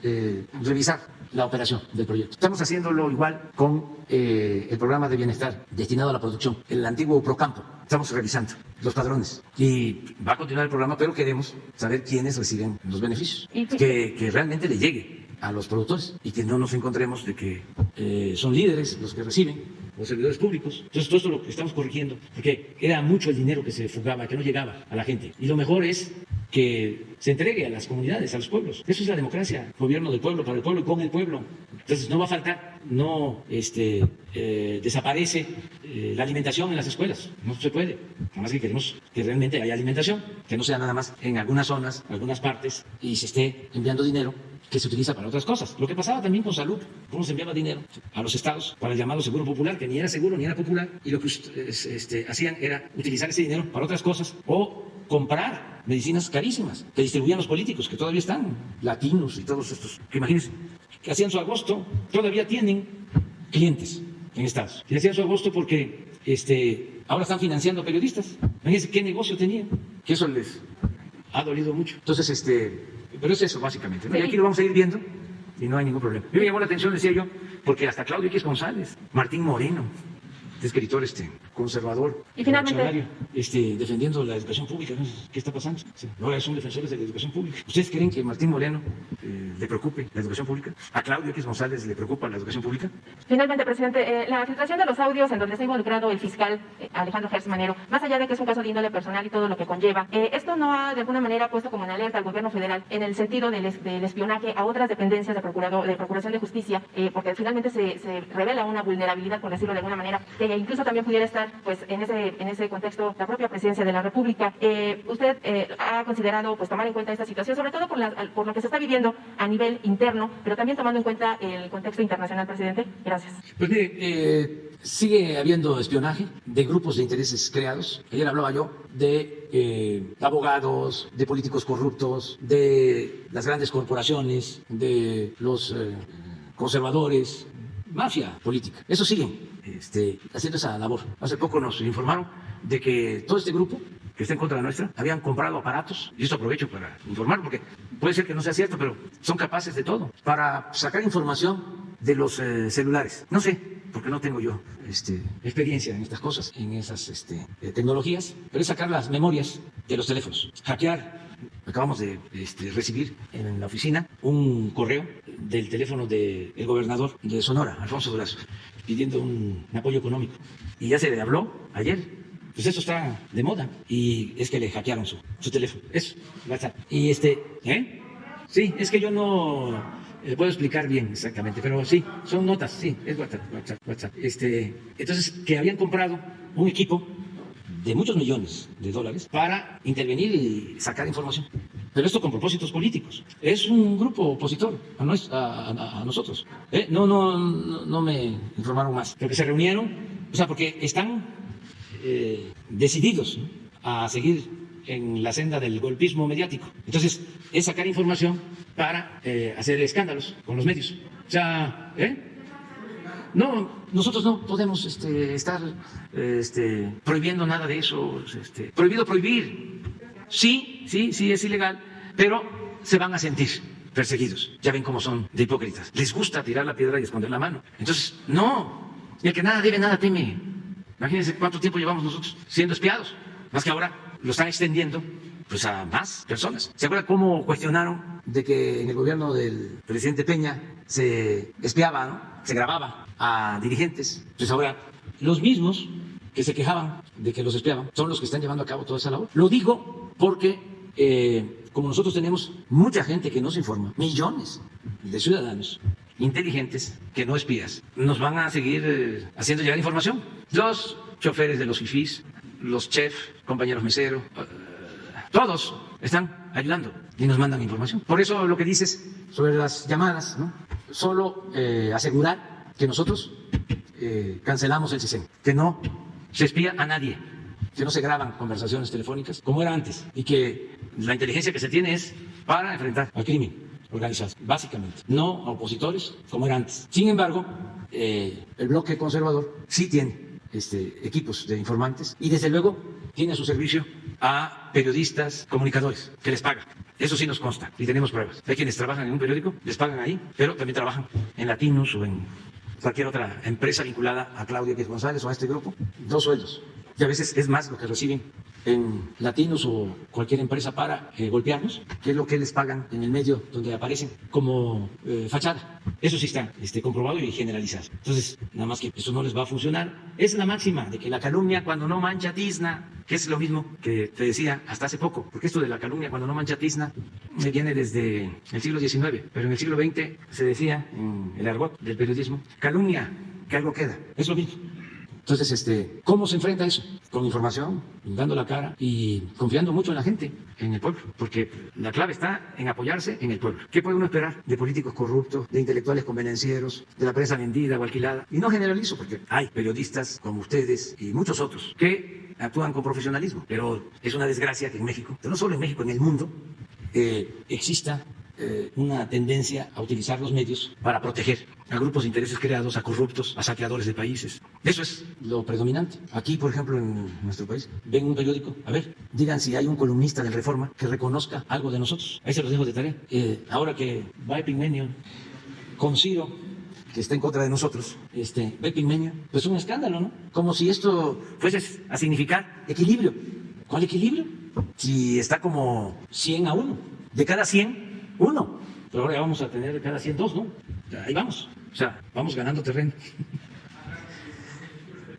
Speaker 2: revisar la operación del proyecto. Estamos haciéndolo igual con el programa de bienestar destinado a la producción, el antiguo Procampo. Estamos revisando los padrones y va a continuar el programa, pero queremos saber quiénes reciben los beneficios, que realmente le llegue a los productores y que no nos encontremos de que son líderes los que reciben, los servidores públicos. Entonces, todo esto lo que estamos corrigiendo, porque era mucho el dinero que se fugaba, que no llegaba a la gente. Y lo mejor es que se entregue a las comunidades, a los pueblos. Eso es la democracia, gobierno del pueblo, para el pueblo y con el pueblo. Entonces, no va a faltar, no desaparece la alimentación en las escuelas, no se puede. Nada más que queremos que realmente haya alimentación, que no sea nada más en algunas zonas, algunas partes, y se esté enviando dinero que se utiliza para otras cosas. Lo que pasaba también con salud, cómo se enviaba dinero a los estados para el llamado seguro popular, que ni era seguro ni era popular, y lo que hacían era utilizar ese dinero para otras cosas o comprar medicinas carísimas que distribuían los políticos, que todavía están, latinos y todos estos, que imagínense, que hacían su agosto, todavía tienen clientes en estados, y hacían su agosto porque ahora están financiando periodistas. Imagínense qué negocio tenían, que eso les ha dolido mucho. Entonces, pero es eso básicamente, ¿no? Y aquí lo vamos a ir viendo y no hay ningún problema. Me llamó la atención, decía yo, porque hasta Claudio X González, Martín Moreno, escritor conservador,
Speaker 8: y finalmente
Speaker 2: reaccionario, defendiendo la educación pública. ¿No? ¿Qué está pasando? Sí. Ahora son defensores de la educación pública. ¿Ustedes creen que Martín Moreno le preocupe la educación pública? ¿A Claudio X González le preocupa la educación pública?
Speaker 8: Finalmente, presidente, la filtración de los audios en donde está involucrado el fiscal Alejandro Gertz Manero, más allá de que es un caso de índole personal y todo lo que conlleva, esto no ha de alguna manera puesto como en alerta al gobierno federal en el sentido del espionaje a otras dependencias de Procuración de Justicia, porque finalmente se revela una vulnerabilidad, por decirlo de alguna manera, que incluso también pudiera estar pues en ese contexto la propia presidencia de la República. ¿Usted ha considerado pues tomar en cuenta esta situación, sobre todo por lo que se está viviendo a nivel interno, pero también tomando en cuenta el contexto internacional, presidente? Gracias.
Speaker 2: Pues mire, sigue habiendo espionaje de grupos de intereses creados. Ayer hablaba yo de abogados, de políticos corruptos, de las grandes corporaciones, de los conservadores, mafia política. Eso sigue haciendo esa labor. Hace poco nos informaron de que todo este grupo que está en contra de nuestra habían comprado aparatos, y esto aprovecho para informar porque puede ser que no sea cierto, pero son capaces de todo para sacar información de los celulares. No sé, porque no tengo yo experiencia en estas cosas, en esas tecnologías, pero es sacar las memorias de los teléfonos, hackear. Acabamos de recibir en la oficina un correo del teléfono del gobernador de Sonora, Alfonso Durazo, pidiendo un apoyo económico. Y ya se le habló ayer. Pues eso está de moda. Y es que le hackearon su teléfono. Eso, WhatsApp. Y sí, es que yo no puedo explicar bien exactamente, pero sí, son notas, sí, es WhatsApp. Entonces, que habían comprado un equipo de muchos millones de dólares para intervenir y sacar información. Pero esto con propósitos políticos. Es un grupo opositor a nosotros. No me informaron más. Porque se reunieron, porque están decididos, ¿no?, a seguir en la senda del golpismo mediático. Entonces, es sacar información para hacer escándalos con los medios. O sea, no, nosotros no podemos estar prohibiendo nada de eso. Prohibir. Sí, es ilegal, pero se van a sentir perseguidos. Ya ven cómo son de hipócritas. Les gusta tirar la piedra y esconder la mano. Entonces, no. Y el que nada debe, nada teme. Imagínense cuánto tiempo llevamos nosotros siendo espiados. Más que ahora lo están extendiendo pues a más personas. ¿Se acuerdan cómo cuestionaron de que en el gobierno del presidente Peña se espiaba, ¿no?, se grababa a dirigentes? Pues ahora los mismos que se quejaban de que los espiaban son los que están llevando a cabo toda esa labor. Lo digo porque como nosotros tenemos mucha gente que nos informa, millones de ciudadanos inteligentes que no espías, nos van a seguir haciendo llegar información. Los choferes de los fifís, los chefs, compañeros meseros, todos están ayudando y nos mandan información. Por eso lo que dices sobre las llamadas, ¿no?, solo asegurar que nosotros cancelamos el CISEN, que no se espía a nadie, que no se graban conversaciones telefónicas como era antes, y que la inteligencia que se tiene es para enfrentar al crimen organizado, básicamente, no a opositores como era antes. Sin embargo, el bloque conservador sí tiene equipos de informantes y desde luego tiene a su servicio a periodistas, comunicadores, que les pagan. Eso sí nos consta y tenemos pruebas. Hay quienes trabajan en un periódico, les pagan ahí, pero también trabajan en Latinos o en cualquier otra empresa vinculada a Claudio X González o a este grupo. 2 sueldos. Y a veces es más lo que reciben en Latinos o cualquier empresa para golpearnos, que es lo que les pagan en el medio donde aparecen como fachada. Eso sí está comprobado y generalizado. Entonces, nada más que eso no les va a funcionar. Es la máxima de que la calumnia cuando no mancha tizna, que es lo mismo que te decía hasta hace poco, porque esto de la calumnia cuando no mancha tizna viene desde el siglo XIX, pero en el siglo XX se decía en el argot del periodismo, calumnia, que algo queda. Es lo mismo. Entonces, ¿cómo se enfrenta eso? Con información, dando la cara y confiando mucho en la gente, en el pueblo, porque la clave está en apoyarse en el pueblo. ¿Qué puede uno esperar de políticos corruptos, de intelectuales convenencieros, de la prensa vendida o alquilada? Y no generalizo, porque hay periodistas como ustedes y muchos otros que actúan con profesionalismo, pero es una desgracia que en México, pero no solo en México, en el mundo, exista una tendencia a utilizar los medios para proteger a grupos de intereses creados, a corruptos, a saqueadores de países. Eso es lo predominante. Aquí, por ejemplo, en nuestro país, ven un periódico, a ver, digan si hay un columnista del Reforma que reconozca algo de nosotros. Ahí se los dejo de tarea. Ahora que va Epigmenio con Ciro que está en contra de nosotros, Bepping Meño, pues un escándalo, ¿no? Como si esto fuese a significar equilibrio. ¿Cuál equilibrio? Si está como 100-1, de cada 100, 1. Pero ahora ya vamos a tener de cada 100, 2, ¿no? Ahí vamos, o sea, vamos ganando terreno.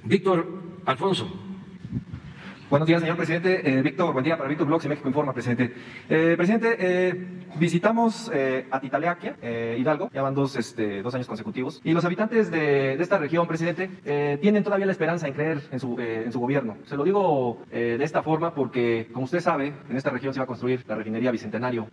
Speaker 2: Víctor Alfonso.
Speaker 9: Buenos días, señor presidente. Víctor, buen día para Víctor Blogs y México Informa, presidente. Presidente, visitamos Atitaleaquia, Hidalgo, ya van dos años consecutivos, y los habitantes de esta región, presidente, tienen todavía la esperanza en creer en su gobierno. Se lo digo de esta forma porque, como usted sabe, en esta región se va a construir la refinería Bicentenario.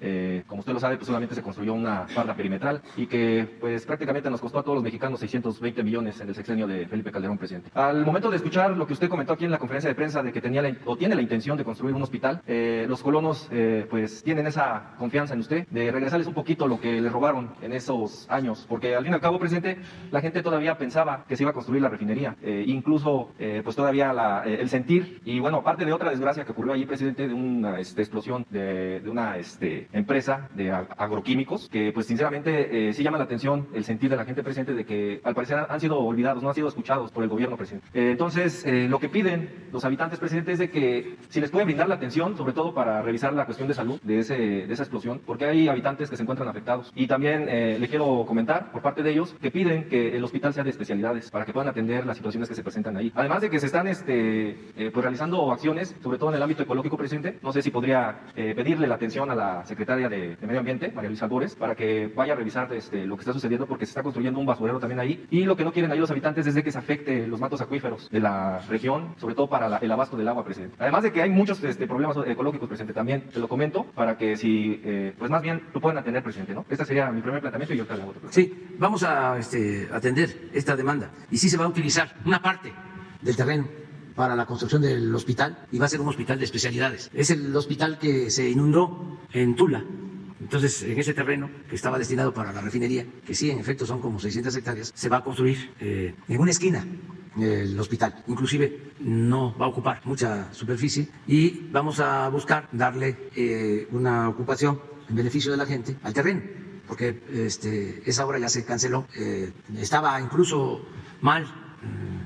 Speaker 9: Como usted lo sabe, pues solamente se construyó una barra perimetral y que pues prácticamente nos costó a todos los mexicanos 620 millones en el sexenio de Felipe Calderón, presidente. Al momento de escuchar lo que usted comentó aquí en la conferencia de prensa de que tiene la intención de construir un hospital, los colonos pues tienen esa confianza en usted de regresarles un poquito lo que les robaron en esos años, porque al fin y al cabo, presidente, la gente todavía pensaba que se iba a construir la refinería, incluso pues todavía el sentir, y bueno, aparte de otra desgracia que ocurrió allí, presidente, de una explosión de una empresa de agroquímicos, que pues sinceramente sí llama la atención el sentir de la gente, presidente, de que al parecer han sido olvidados, no han sido escuchados por el gobierno, presidente. Entonces, lo que piden los habitantes, presidente, es de que si les pueden brindar la atención, sobre todo para revisar la cuestión de salud de esa explosión, porque hay habitantes que se encuentran afectados. Y también le quiero comentar por parte de ellos que piden que el hospital sea de especialidades para que puedan atender las situaciones que se presentan ahí. Además de que se están pues realizando acciones, sobre todo en el ámbito ecológico, presidente. No sé si podría pedirle la atención a la secretaria de Medio Ambiente, María Luisa Albores, para que vaya a revisar lo que está sucediendo, porque se está construyendo un basurero también ahí. Y lo que no quieren ahí los habitantes es de que se afecte los mantos acuíferos de la región, sobre todo para el abasto del agua, presidente. Además de que hay muchos problemas ecológicos, presidente, también te lo comento para que si, pues más bien lo puedan atender, presidente, ¿no? Este sería mi primer planteamiento y yo te hago otro.
Speaker 2: Sí, vamos a atender esta demanda y sí se va a utilizar una parte del terreno para la construcción del hospital y va a ser un hospital de especialidades. Es el hospital que se inundó en Tula. Entonces, en ese terreno que estaba destinado para la refinería, que sí, en efecto son como 600 hectáreas, se va a construir en una esquina el hospital. Inclusive no va a ocupar mucha superficie y vamos a buscar darle una ocupación en beneficio de la gente al terreno, porque esa obra ya se canceló. Estaba incluso mal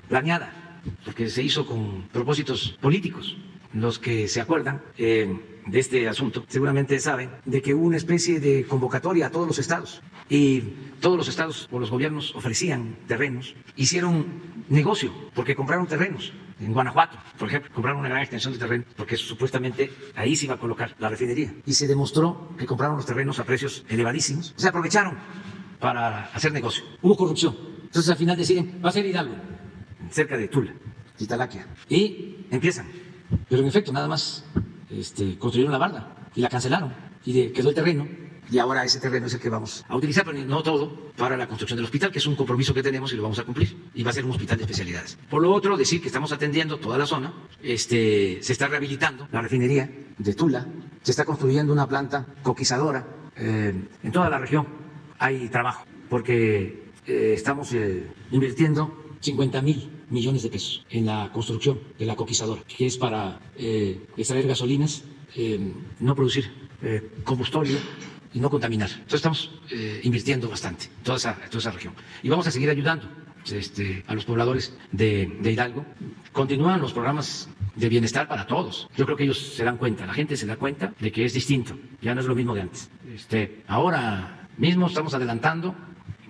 Speaker 2: planeada, porque se hizo con propósitos políticos. Los que se acuerdan de este asunto seguramente saben de que hubo una especie de convocatoria a todos los estados y todos los estados o los gobiernos ofrecían terrenos, hicieron negocio porque compraron terrenos. En Guanajuato, por ejemplo, compraron una gran extensión de terreno porque supuestamente ahí se iba a colocar la refinería y se demostró que compraron los terrenos a precios elevadísimos. Se aprovecharon para hacer negocio. Hubo corrupción. Entonces al final deciden, va a ser Hidalgo, cerca de Tula, Italaquia, y empiezan. Pero en efecto, nada más construyeron la barda y la cancelaron y quedó el terreno. Y ahora ese terreno es el que vamos a utilizar, pero no todo, para la construcción del hospital, que es un compromiso que tenemos y lo vamos a cumplir. Y va a ser un hospital de especialidades. Por lo otro, decir que estamos atendiendo toda la zona. Se está rehabilitando la refinería de Tula. Se está construyendo una planta coquizadora. En toda la región hay trabajo, porque estamos invirtiendo 50,000 millones de pesos en la construcción de la coquizadora, que es para extraer gasolinas, no producir combustible y no contaminar. Entonces estamos invirtiendo bastante en toda esa región. Y vamos a seguir ayudando a los pobladores de Hidalgo. Continúan los programas de bienestar para todos. Yo creo que ellos se dan cuenta, la gente se da cuenta de que es distinto, ya no es lo mismo de antes. Ahora mismo estamos adelantando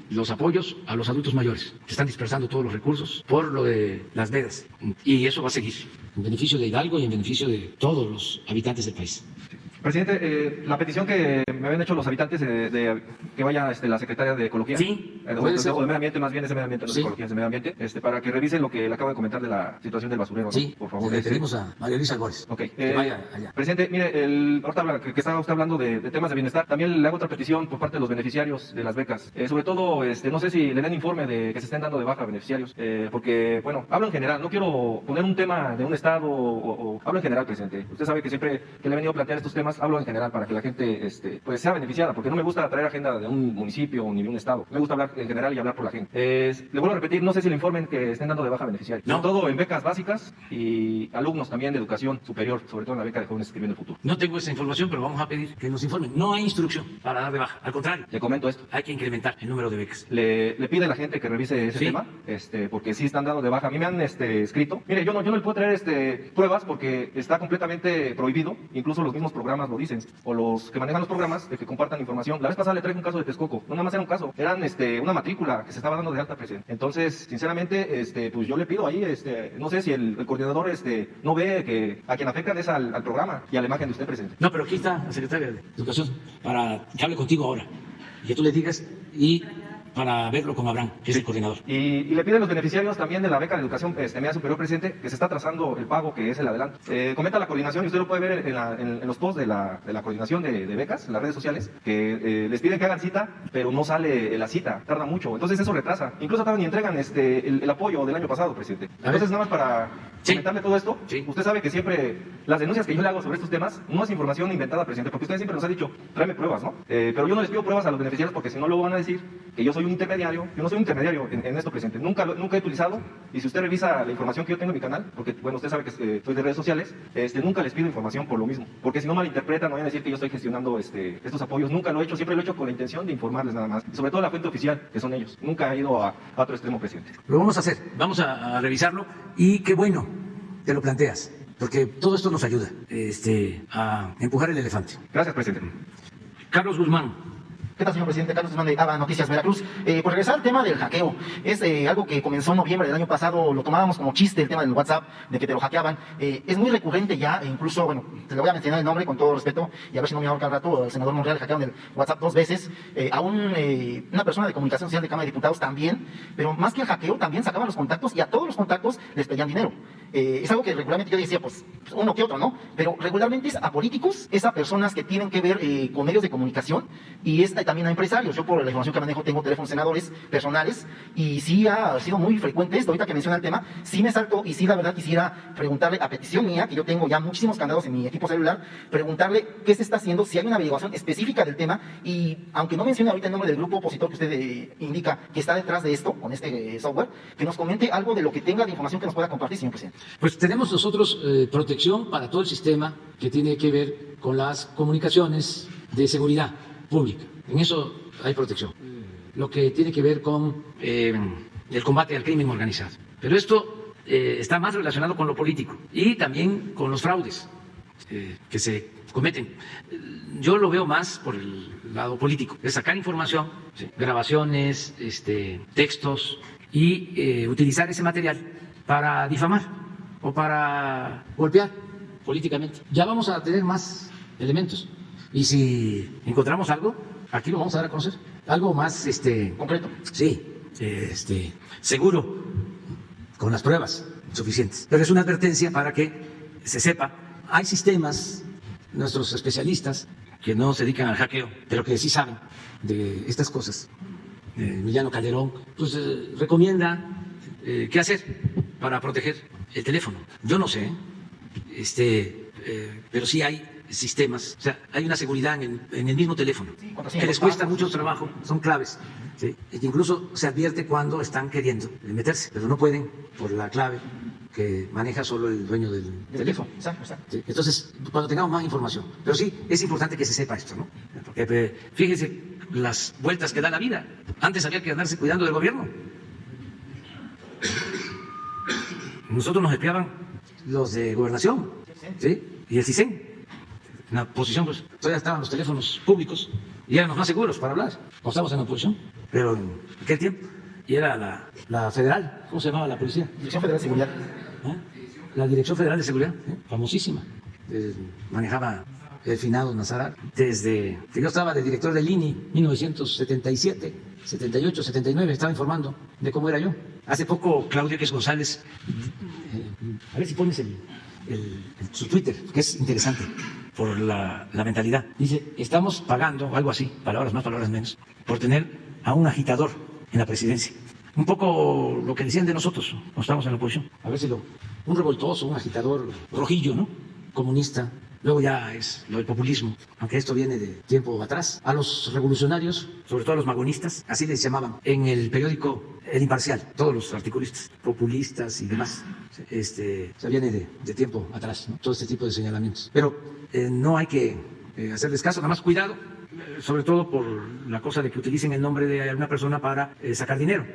Speaker 2: los apoyos a los adultos mayores. Se están dispersando todos los recursos por lo de Las Vegas. Y eso va a seguir en beneficio de Hidalgo y en beneficio de todos los habitantes del país.
Speaker 9: Presidente, la petición que me habían hecho los habitantes de que vaya la secretaria de Ecología,
Speaker 2: sí,
Speaker 9: o de Medio Ambiente, más bien es de Medio Ambiente, no
Speaker 2: sí.
Speaker 9: de Ecología, es de Medio Ambiente, para que revise lo que le acabo de comentar de la situación del basurero.
Speaker 2: Sí,
Speaker 9: ¿no? Por favor.
Speaker 2: le pedimos a María Luisa Albores que vaya allá.
Speaker 9: Presidente, mire, ahorita que estaba usted hablando de temas de bienestar, también le hago otra petición por parte de los beneficiarios de las becas. Sobre todo, no sé si le den informe de que se estén dando de baja a beneficiarios, porque, bueno, hablo en general, no quiero poner un tema de un estado, o hablo en general, presidente. Usted sabe que siempre que le he venido a plantear estos temas, más hablo en general para que la gente pues sea beneficiada, porque no me gusta traer agenda de un municipio ni de un estado. Me gusta hablar en general y hablar por la gente. Le vuelvo a repetir, no sé si le informen que estén dando de baja beneficiaria.
Speaker 2: No.
Speaker 9: Sobre todo en becas básicas y alumnos también de educación superior, sobre todo en la beca de jóvenes escribiendo el futuro.
Speaker 2: No tengo esa información, pero vamos a pedir que nos informen. No hay instrucción para dar de baja. Al contrario,
Speaker 9: Le comento esto.
Speaker 2: hay que incrementar el número de becas.
Speaker 9: Le pide a la gente que revise ese
Speaker 2: Sí.
Speaker 9: tema, porque sí están dando de baja. A mí me han escrito. Mire, yo no le puedo traer pruebas porque está completamente prohibido. Incluso los mismos programas lo dicen, o los que manejan los programas, de que compartan información. La vez pasada le traje un caso de Texcoco. No nada más era un caso, eran una matrícula que se estaba dando de alta, presidente. Entonces, sinceramente, pues yo le pido ahí, no sé si el coordinador no ve que a quien afectan es al programa y a la imagen de usted, presidente.
Speaker 2: No, pero aquí está la secretaria de Educación para que hable contigo ahora y que tú le digas y para verlo con Abraham, que es el coordinador.
Speaker 9: Y le piden los beneficiarios también de la beca de educación media superior, presidente, que se está trazando el pago, que es el adelanto. Comenta la coordinación, y usted lo puede ver en los posts de la coordinación de becas, en las redes sociales, que les piden que hagan cita, pero no sale la cita, tarda mucho. Entonces eso retrasa. Incluso todavía ni entregan el apoyo del año pasado, presidente. Entonces, nada más para comentarle todo esto, usted sabe que siempre las denuncias que yo le hago sobre estos temas no es información inventada, presidente, porque usted siempre nos ha dicho, tráeme pruebas, ¿no? Pero yo no les pido pruebas a los beneficiarios porque si no luego van a decir que yo soy un intermediario. Yo no soy un intermediario en esto, presidente. Nunca he utilizado, y si usted revisa la información que yo tengo en mi canal, porque bueno, usted sabe que soy de redes sociales, nunca les pido información por lo mismo, porque si no malinterpretan, no vayan a decir que yo estoy gestionando estos apoyos. Nunca lo he hecho, siempre lo he hecho con la intención de informarles nada más, y sobre todo la fuente oficial, que son ellos. Nunca he ido a otro extremo, presidente.
Speaker 2: Lo vamos a hacer, vamos a revisarlo y qué bueno que lo planteas, porque todo esto nos ayuda a empujar el elefante.
Speaker 9: Gracias, presidente.
Speaker 2: Carlos Guzmán.
Speaker 10: ¿Qué tal, señor presidente? Carlos Guzmán de ABA Noticias Veracruz. Pues regresar al tema del hackeo. Es algo que comenzó en noviembre del año pasado, lo tomábamos como chiste, el tema del WhatsApp, de que te lo hackeaban. Es muy recurrente ya, e incluso, bueno, te le voy a mencionar el nombre con todo respeto, y a ver si no me ahorca al rato, al senador Monreal le hackearon el WhatsApp 2 veces, a una persona de comunicación social de Cámara de Diputados también, pero más que el hackeo, también sacaban los contactos y a todos los contactos les pedían dinero. Es algo que regularmente yo decía, pues uno que otro, ¿no? Pero regularmente es a políticos, es a personas que tienen que ver con medios de comunicación y también a empresarios. Yo por la información que manejo tengo teléfonos senadores personales y sí ha sido muy frecuente esto. Ahorita que menciona el tema, sí me saltó y sí la verdad quisiera preguntarle a petición mía, que yo tengo ya muchísimos candados en mi equipo celular, preguntarle qué se está haciendo, si hay una averiguación específica del tema y aunque no mencione ahorita el nombre del grupo opositor que usted indica que está detrás de esto, con este software, que nos comente algo de lo que tenga de información que nos pueda compartir, señor presidente.
Speaker 2: Pues tenemos nosotros protección para todo el sistema que tiene que ver con las comunicaciones de seguridad pública. En eso hay protección. Lo que tiene que ver con el combate al crimen organizado. Pero esto está más relacionado con lo político y también con los fraudes que se cometen. Yo lo veo más por el lado político, es sacar información, grabaciones, textos y utilizar ese material para difamar o para golpear políticamente. Ya vamos a tener más elementos y si encontramos algo, aquí lo vamos a dar a conocer. Algo más
Speaker 10: concreto.
Speaker 2: Sí, seguro, con las pruebas suficientes. Pero es una advertencia para que se sepa. Hay sistemas, nuestros especialistas que no se dedican al hackeo, pero que sí saben de estas cosas. Emiliano Calderón, pues recomienda qué hacer para proteger el teléfono. Yo no sé, pero sí hay sistemas, o sea, hay una seguridad en el mismo teléfono, que les cuesta mucho trabajo, son claves, ¿sí? E incluso se advierte cuando están queriendo meterse, pero no pueden por la clave que maneja solo el dueño del teléfono.
Speaker 10: Exacto.
Speaker 2: ¿Sí? Entonces, cuando tengamos más información, pero sí, es importante que se sepa esto, ¿no? Porque fíjense las vueltas que da la vida. Antes había que andarse cuidando del gobierno. Nosotros nos espiaban los de gobernación, ¿sí? Y el CISEN. En la oposición, pues, todavía estaban los teléfonos públicos y eran los más seguros para hablar. No estábamos en la oposición, pero en aquel tiempo. Y era la federal, ¿cómo se llamaba la policía?
Speaker 10: Dirección Federal de Seguridad.
Speaker 2: La Dirección Federal de Seguridad, famosísima. Manejaba el finado Nazarar. Desde que yo estaba de director del INI, 1977, 78, 79, estaba informando de cómo era yo. Hace poco, Claudio X González, a ver si pones su Twitter, que es interesante por la mentalidad. Dice, estamos pagando, algo así, palabras más, palabras menos, por tener a un agitador en la presidencia. Un poco lo que decían de nosotros, cuando estábamos en la oposición. A ver si un revoltoso, un agitador rojillo, ¿no? Comunista, Luego ya es lo del populismo, aunque esto viene de tiempo atrás. A los revolucionarios, sobre todo a los magonistas, así les llamaban en el periódico El Imparcial, todos los articulistas, populistas y demás. Se viene de tiempo atrás, ¿no? Todo este tipo de señalamientos. Pero no hay que hacerles caso, nada más cuidado, sobre todo por la cosa de que utilicen el nombre de alguna persona para sacar dinero.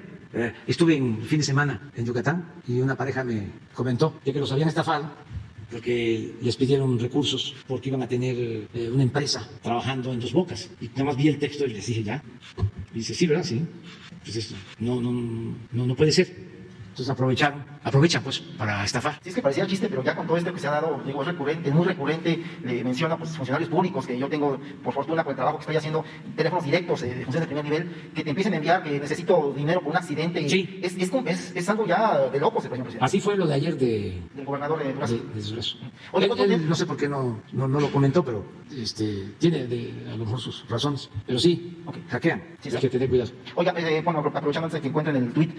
Speaker 2: Estuve en fin de semana en Yucatán y una pareja me comentó de que los habían estafado porque les pidieron recursos porque iban a tener una empresa trabajando en Dos Bocas. Y nada más vi el texto y les dije, ¿ya? Y dice, sí, ¿verdad? Sí. Pues eso, no puede ser. Entonces aprovechan pues para estafar.
Speaker 10: Sí, es que parecía chiste, pero ya con todo esto que se ha dado, digo, es recurrente, muy recurrente, le menciona pues funcionarios públicos, que yo tengo, por fortuna, por el trabajo que estoy haciendo, teléfonos directos de funciones de primer nivel, que te empiecen a enviar que necesito dinero por un accidente.
Speaker 2: Sí.
Speaker 10: Es algo ya de locos, señor presidente.
Speaker 2: Así fue lo de ayer del
Speaker 10: gobernador de Durazno.
Speaker 2: De Durazno.
Speaker 10: Oye,
Speaker 2: Él no sé por qué no lo comentó, pero tiene a lo mejor sus razones. Pero sí, hackean,
Speaker 10: Sí,
Speaker 2: hay que tener cuidado.
Speaker 10: Oiga, bueno, aprovechando antes de que encuentren el tuit,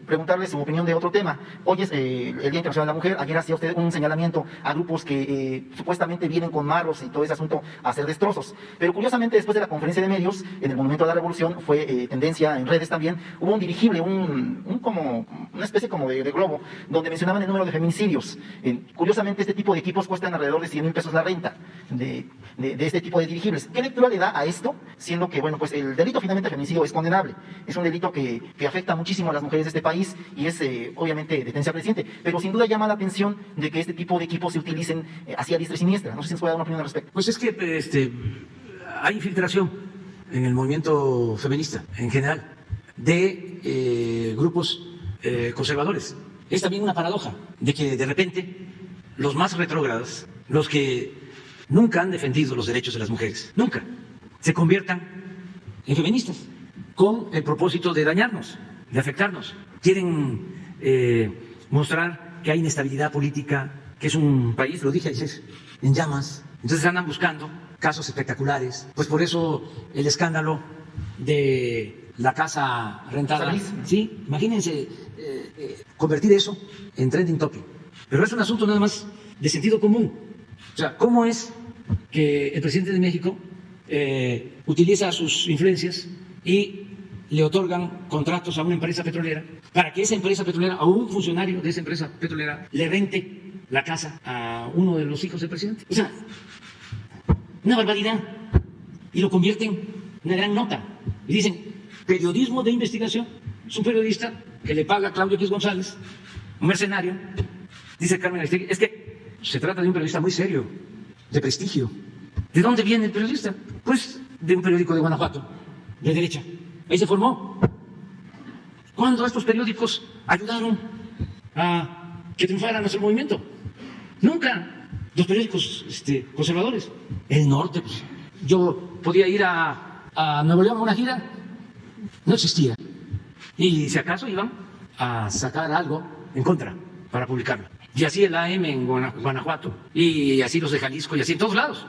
Speaker 10: preguntarle su opinión de otro tema. Hoy es el Día Internacional de la Mujer. Ayer hacía usted un señalamiento a grupos que supuestamente vienen con marros y todo ese asunto a hacer destrozos. Pero curiosamente, después de la conferencia de medios, en el Monumento a la Revolución, fue tendencia en redes también, hubo un dirigible, como una especie como de globo, donde mencionaban el número de feminicidios. Curiosamente, este tipo de equipos cuestan alrededor de 100,000 pesos la renta de este tipo de dirigibles. ¿Qué lectura le da a esto? Siendo que, bueno, pues el delito finalmente de feminicidio es condenable. Es un delito que afecta muchísimo a las mujeres de este país y es obviamente de tenencia presidente, pero sin duda llama la atención de que este tipo de equipos se utilicen así a diestra y siniestra. No sé si nos puede dar una opinión al respecto.
Speaker 2: Pues es que hay infiltración en el movimiento feminista en general de grupos conservadores. Es también una paradoja de que de repente los más retrógrados, los que nunca han defendido los derechos de las mujeres, nunca, se conviertan en feministas con el propósito de dañarnos, de afectarnos. Quieren mostrar que hay inestabilidad política, que es un país, lo dije ayer, en llamas. Entonces andan buscando casos espectaculares. Pues por eso el escándalo de la casa rentada. Sí, imagínense convertir eso en trending topic. Pero es un asunto nada más de sentido común. O sea, ¿cómo es que el presidente de México utiliza sus influencias y le otorgan contratos a una empresa petrolera para que esa empresa petrolera o un funcionario de esa empresa petrolera le rente la casa a uno de los hijos del presidente? O sea, una barbaridad. Y lo convierten en una gran nota. Y dicen, periodismo de investigación. Es un periodista que le paga a Claudio X González, un mercenario. Dice Carmen Aristegui, es que se trata de un periodista muy serio, de prestigio. ¿De dónde viene el periodista? Pues de un periódico de Guanajuato, de derecha. Ahí se formó. ¿Cuándo estos periódicos ayudaron a que triunfara nuestro movimiento? Nunca. Los periódicos conservadores. El Norte, pues. Yo podía ir a Nuevo León a una gira, no existía. Y si acaso iban a sacar algo en contra para publicarlo. Y así el AM en Guanajuato, y así los de Jalisco, y así en todos lados.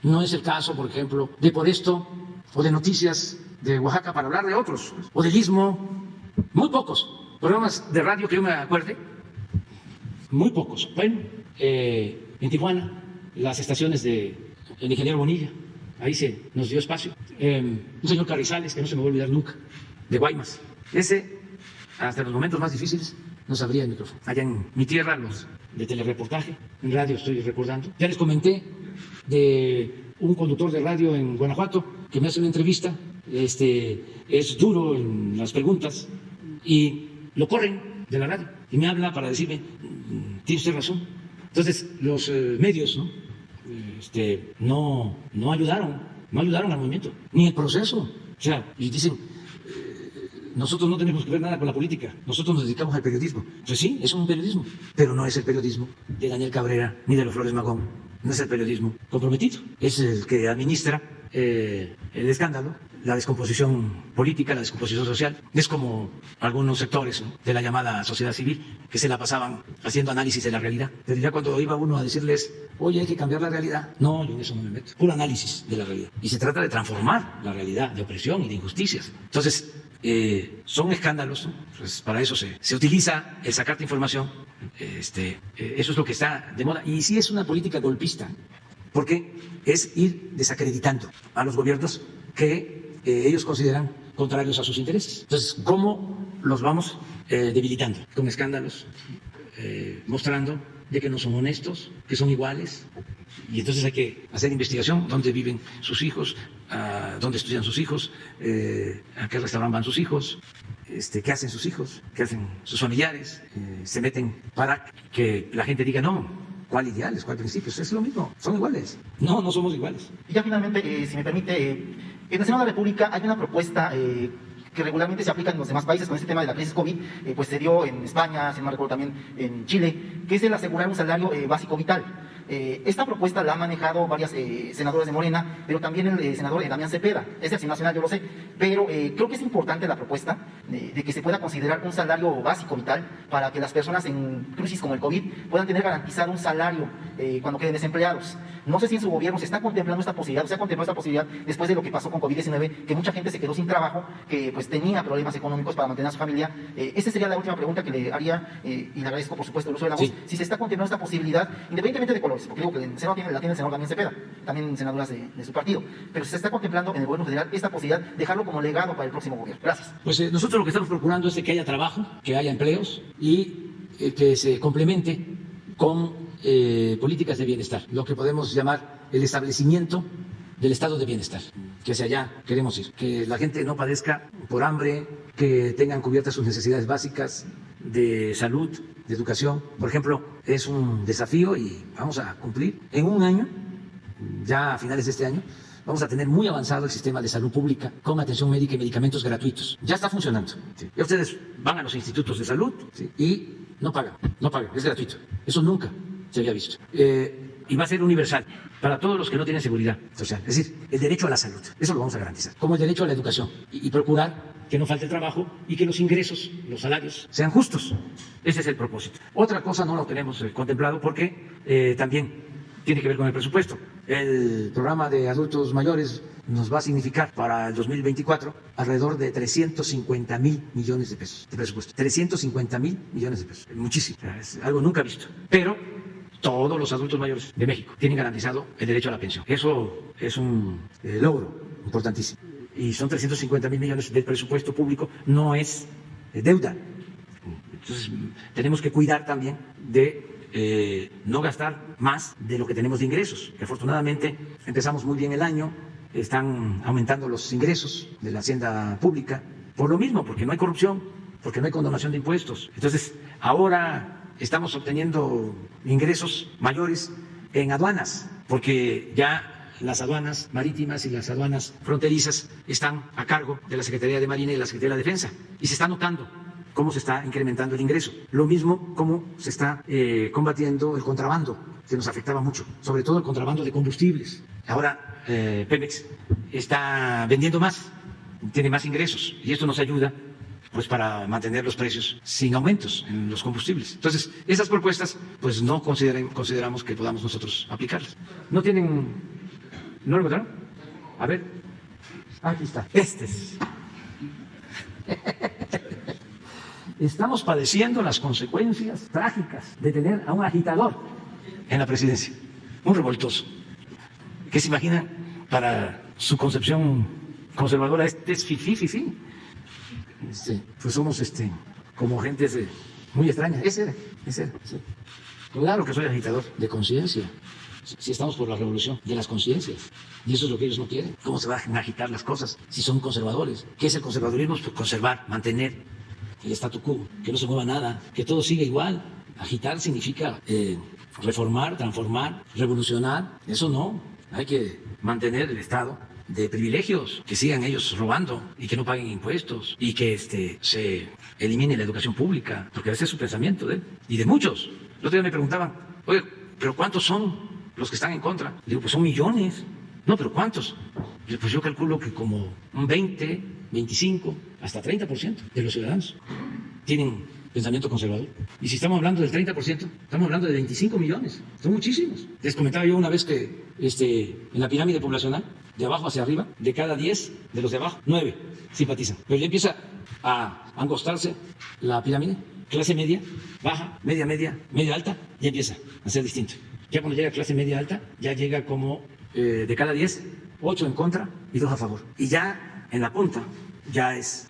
Speaker 2: No es el caso, por ejemplo, de Por Esto o de Noticias de Oaxaca, para hablar de otros, o del Istmo. Muy pocos programas de radio que yo me acuerde, muy pocos. Bueno, en Tijuana, las estaciones del ingeniero Bonilla, ahí se nos dio espacio. Un señor Carrizales, que no se me va a olvidar nunca, de Guaymas. Ese, hasta los momentos más difíciles, nos abría el micrófono. Allá en mi tierra, los de telereportaje, en radio estoy recordando. Ya les comenté de un conductor de radio en Guanajuato que me hace una entrevista. Es duro en las preguntas y lo corren de la radio y me habla para decirme, tiene usted razón. Entonces los medios no ayudaron al movimiento, ni el proceso. O sea, y dicen, nosotros no tenemos que ver nada con la política, nosotros nos dedicamos al periodismo. Pues sí, es un periodismo, pero no es el periodismo de Daniel Cabrera ni de los Flores Magón. No es el periodismo comprometido, es el que administra el escándalo, la descomposición política, la descomposición social. Es como algunos sectores, ¿no?, de la llamada sociedad civil, que se la pasaban haciendo análisis de la realidad. Pero ya cuando iba uno a decirles, oye, hay que cambiar la realidad, no, yo en eso no me meto. Puro análisis de la realidad. Y se trata de transformar la realidad de opresión y de injusticias. Entonces, son escándalos, ¿no? Pues para eso se utiliza el sacarte información. Eso es lo que está de moda. Y sí es una política golpista. porque es ir desacreditando a los gobiernos que ellos consideran contrarios a sus intereses. Entonces, ¿cómo los vamos debilitando? Con escándalos, mostrando de que no son honestos, que son iguales. Y entonces hay que hacer investigación, dónde viven sus hijos, dónde estudian sus hijos, a qué restaurante van sus hijos, qué hacen sus hijos, qué hacen sus familiares. Se meten para que la gente diga no. ¿Cuál ideales? ¿Cuál principios? Es lo mismo, son iguales. No, no somos iguales.
Speaker 10: Y ya finalmente, si me permite, en el Senado de la República hay una propuesta que regularmente se aplica en los demás países con este tema de la crisis COVID, pues se dio en España, si no me recuerdo también en Chile, que es el asegurar un salario básico vital. Esta propuesta la han manejado varias senadoras de Morena, pero también el senador Damián Cepeda, es de Acción Nacional, yo lo sé, pero creo que es importante la propuesta de que se pueda considerar un salario básico vital para que las personas en crisis como el COVID puedan tener garantizado un salario cuando queden desempleados. No sé si en su gobierno se está contemplando esta posibilidad, o se ha contemplado esta posibilidad después de lo que pasó con COVID-19, que mucha gente se quedó sin trabajo, que pues tenía problemas económicos para mantener a su familia. Esa sería la última pregunta que le haría, y le agradezco por supuesto el uso de la voz, si se está contemplando esta posibilidad, independientemente de colores, porque digo que el Senado la tiene el senador Damián Cepeda, también senadoras de su partido, pero se está contemplando en el gobierno federal esta posibilidad, dejarlo como legado para el próximo gobierno. Gracias.
Speaker 2: Pues nosotros lo que estamos procurando es de que haya trabajo, que haya empleos y que se complemente con políticas de bienestar, lo que podemos llamar el establecimiento del estado de bienestar, que hacia allá queremos ir, que la gente no padezca por hambre, que tengan cubiertas sus necesidades básicas de salud, de educación. Por ejemplo, es un desafío y vamos a cumplir en un año, ya a finales de este año, vamos a tener muy avanzado el sistema de salud pública con atención médica y medicamentos gratuitos. Ya está funcionando. ¿Sí? Y ustedes van a los institutos de salud, ¿sí?, y no pagan, es gratuito. Eso nunca se había visto. Y va a ser universal para todos los que no tienen seguridad social. Es decir, el derecho a la salud, eso lo vamos a garantizar, como el derecho a la educación y procurar que no falte trabajo y que los ingresos, los salarios, sean justos. Ese es el propósito. Otra cosa no lo tenemos contemplado porque también tiene que ver con el presupuesto. El programa de adultos mayores nos va a significar para el 2024 alrededor de 350,000 millones de pesos de presupuesto. 350,000 millones de pesos. Muchísimo. Es algo nunca visto. Pero todos los adultos mayores de México tienen garantizado el derecho a la pensión. Eso es un logro importantísimo. Y son 350,000 millones del presupuesto público, no es deuda. Entonces, tenemos que cuidar también de no gastar más de lo que tenemos de ingresos. Que afortunadamente empezamos muy bien el año, están aumentando los ingresos de la hacienda pública, por lo mismo, porque no hay corrupción, porque no hay condonación de impuestos. Entonces, ahora estamos obteniendo ingresos mayores en aduanas, porque ya las aduanas marítimas y las aduanas fronterizas están a cargo de la Secretaría de Marina y la Secretaría de la Defensa, y se está notando cómo se está incrementando el ingreso. Lo mismo como se está combatiendo el contrabando, que nos afectaba mucho, sobre todo el contrabando de combustibles. Ahora Pemex está vendiendo más, tiene más ingresos, y esto nos ayuda pues para mantener los precios sin aumentos en los combustibles. Entonces, esas propuestas pues no consideramos que podamos nosotros aplicarlas. ¿No lo encontraron? A ver, aquí está. Estamos padeciendo las consecuencias trágicas de tener a un agitador en la presidencia, un revoltoso. ¿Qué se imaginan para su concepción conservadora? Es fifí. Pues somos como gentes muy extrañas. Ese era. Sí. Claro que soy agitador de conciencia. Si estamos por la revolución de las conciencias, y eso es lo que ellos no quieren. ¿Cómo se van a agitar las cosas si son conservadores? ¿Qué es el conservadurismo? Pues conservar, mantener el statu quo, que no se mueva nada, que todo siga igual. Agitar significa reformar, transformar, revolucionar. Eso no, hay que mantener el estado de privilegios, que sigan ellos robando y que no paguen impuestos y que se elimine la educación pública, porque ese es su pensamiento de él y de muchos. El otro día me preguntaban, oye, ¿pero cuántos son los que están en contra? Digo, pues son millones. No, pero ¿cuántos? Digo, pues yo calculo que como un 20, 25, hasta 30% de los ciudadanos tienen pensamiento conservador. Y si estamos hablando del 30%, estamos hablando de 25 millones. Son muchísimos. Les comentaba yo una vez que en la pirámide poblacional, de abajo hacia arriba, de cada 10 de los de abajo, 9 simpatizan. Pero ya empieza a angostarse la pirámide, clase media, baja, media alta, ya empieza a ser distinto. Ya cuando llega a clase media alta, ya llega como de cada 10, 8 en contra y 2 a favor. Y ya en la punta, ya es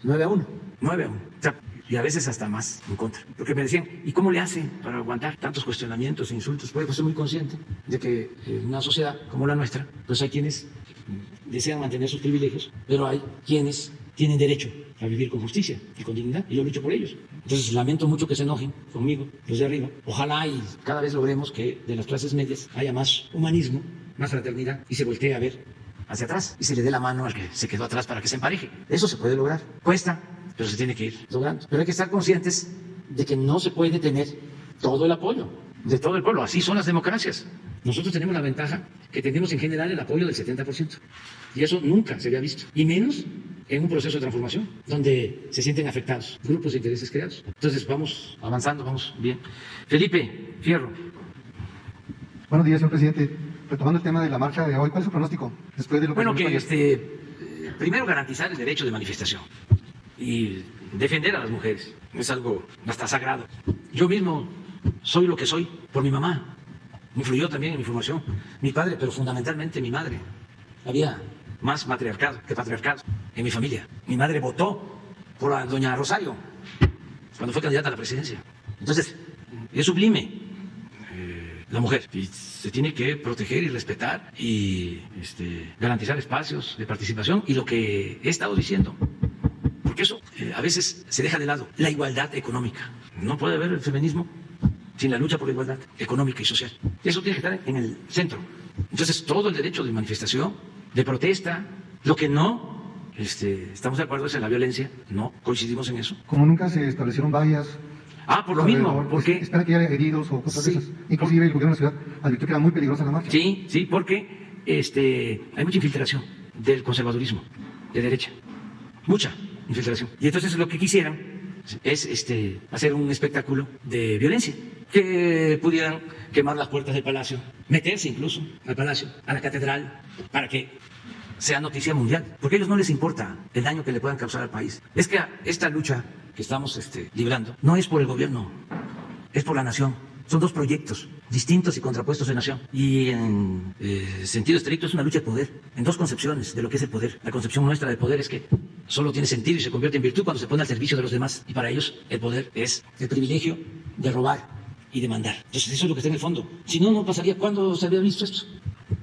Speaker 2: 9-1. O sea, y a veces hasta más en contra. Porque me decían, ¿y cómo le hacen para aguantar tantos cuestionamientos e insultos? Pues soy muy consciente de que en una sociedad como la nuestra, pues hay quienes desean mantener sus privilegios, pero hay quienes tienen derecho a vivir con justicia y con dignidad, y yo lucho por ellos. Entonces lamento mucho que se enojen conmigo, los de arriba. Ojalá y cada vez logremos que de las clases medias haya más humanismo, más fraternidad, y se voltee a ver hacia atrás y se le dé la mano al que se quedó atrás para que se empareje. Eso se puede lograr. Cuesta, pero se tiene que ir logrando. Pero hay que estar conscientes de que no se puede tener todo el apoyo de todo el pueblo. Así son las democracias. Nosotros tenemos la ventaja que tenemos en general el apoyo del 70%. Y eso nunca se había visto. Y menos en un proceso de transformación, donde se sienten afectados grupos de intereses creados. Entonces vamos avanzando, vamos bien. Felipe Fierro.
Speaker 11: Buenos días, señor presidente. Retomando el tema de la marcha de hoy, ¿cuál es su pronóstico? Después de lo que
Speaker 2: primero garantizar el derecho de manifestación y defender a las mujeres. Es algo hasta sagrado. Yo mismo soy lo que soy por mi mamá. Influyó también en mi formación. Mi padre, pero fundamentalmente mi madre. Había más matriarcado que patriarcado en mi familia. Mi madre votó por a doña Rosario cuando fue candidata a la presidencia. Entonces, es sublime la mujer. Y se tiene que proteger y respetar y garantizar espacios de participación. Y lo que he estado diciendo, porque eso a veces se deja de lado, la igualdad económica. No puede haber el feminismo sin la lucha por la igualdad económica y social. Eso tiene que estar en el centro. Entonces, todo el derecho de manifestación, de protesta, lo que no estamos de acuerdo es en la violencia, no coincidimos en eso.
Speaker 11: Como nunca se establecieron vallas.
Speaker 2: Por lo mismo, porque
Speaker 11: espera que haya heridos o cosas de esas. Inclusive el gobierno de la ciudad advirtió que era muy peligrosa la marcha.
Speaker 2: Sí, porque hay mucha infiltración del conservadurismo de derecha, mucha infiltración. Y entonces lo que quisieran es hacer un espectáculo de violencia, que pudieran quemar las puertas del palacio, meterse incluso al palacio, a la catedral, para que sea noticia mundial, porque a ellos no les importa el daño que le puedan causar al país. Es que esta lucha que estamos librando no es por el gobierno, es por la nación. Son dos proyectos distintos y contrapuestos de nación. Y en sentido estricto es una lucha de poder, en dos concepciones de lo que es el poder. La concepción nuestra del poder es que solo tiene sentido y se convierte en virtud cuando se pone al servicio de los demás. Y para ellos el poder es el privilegio de robar y de mandar. Entonces eso es lo que está en el fondo. Si no, no pasaría. ¿Cuándo se había visto esto?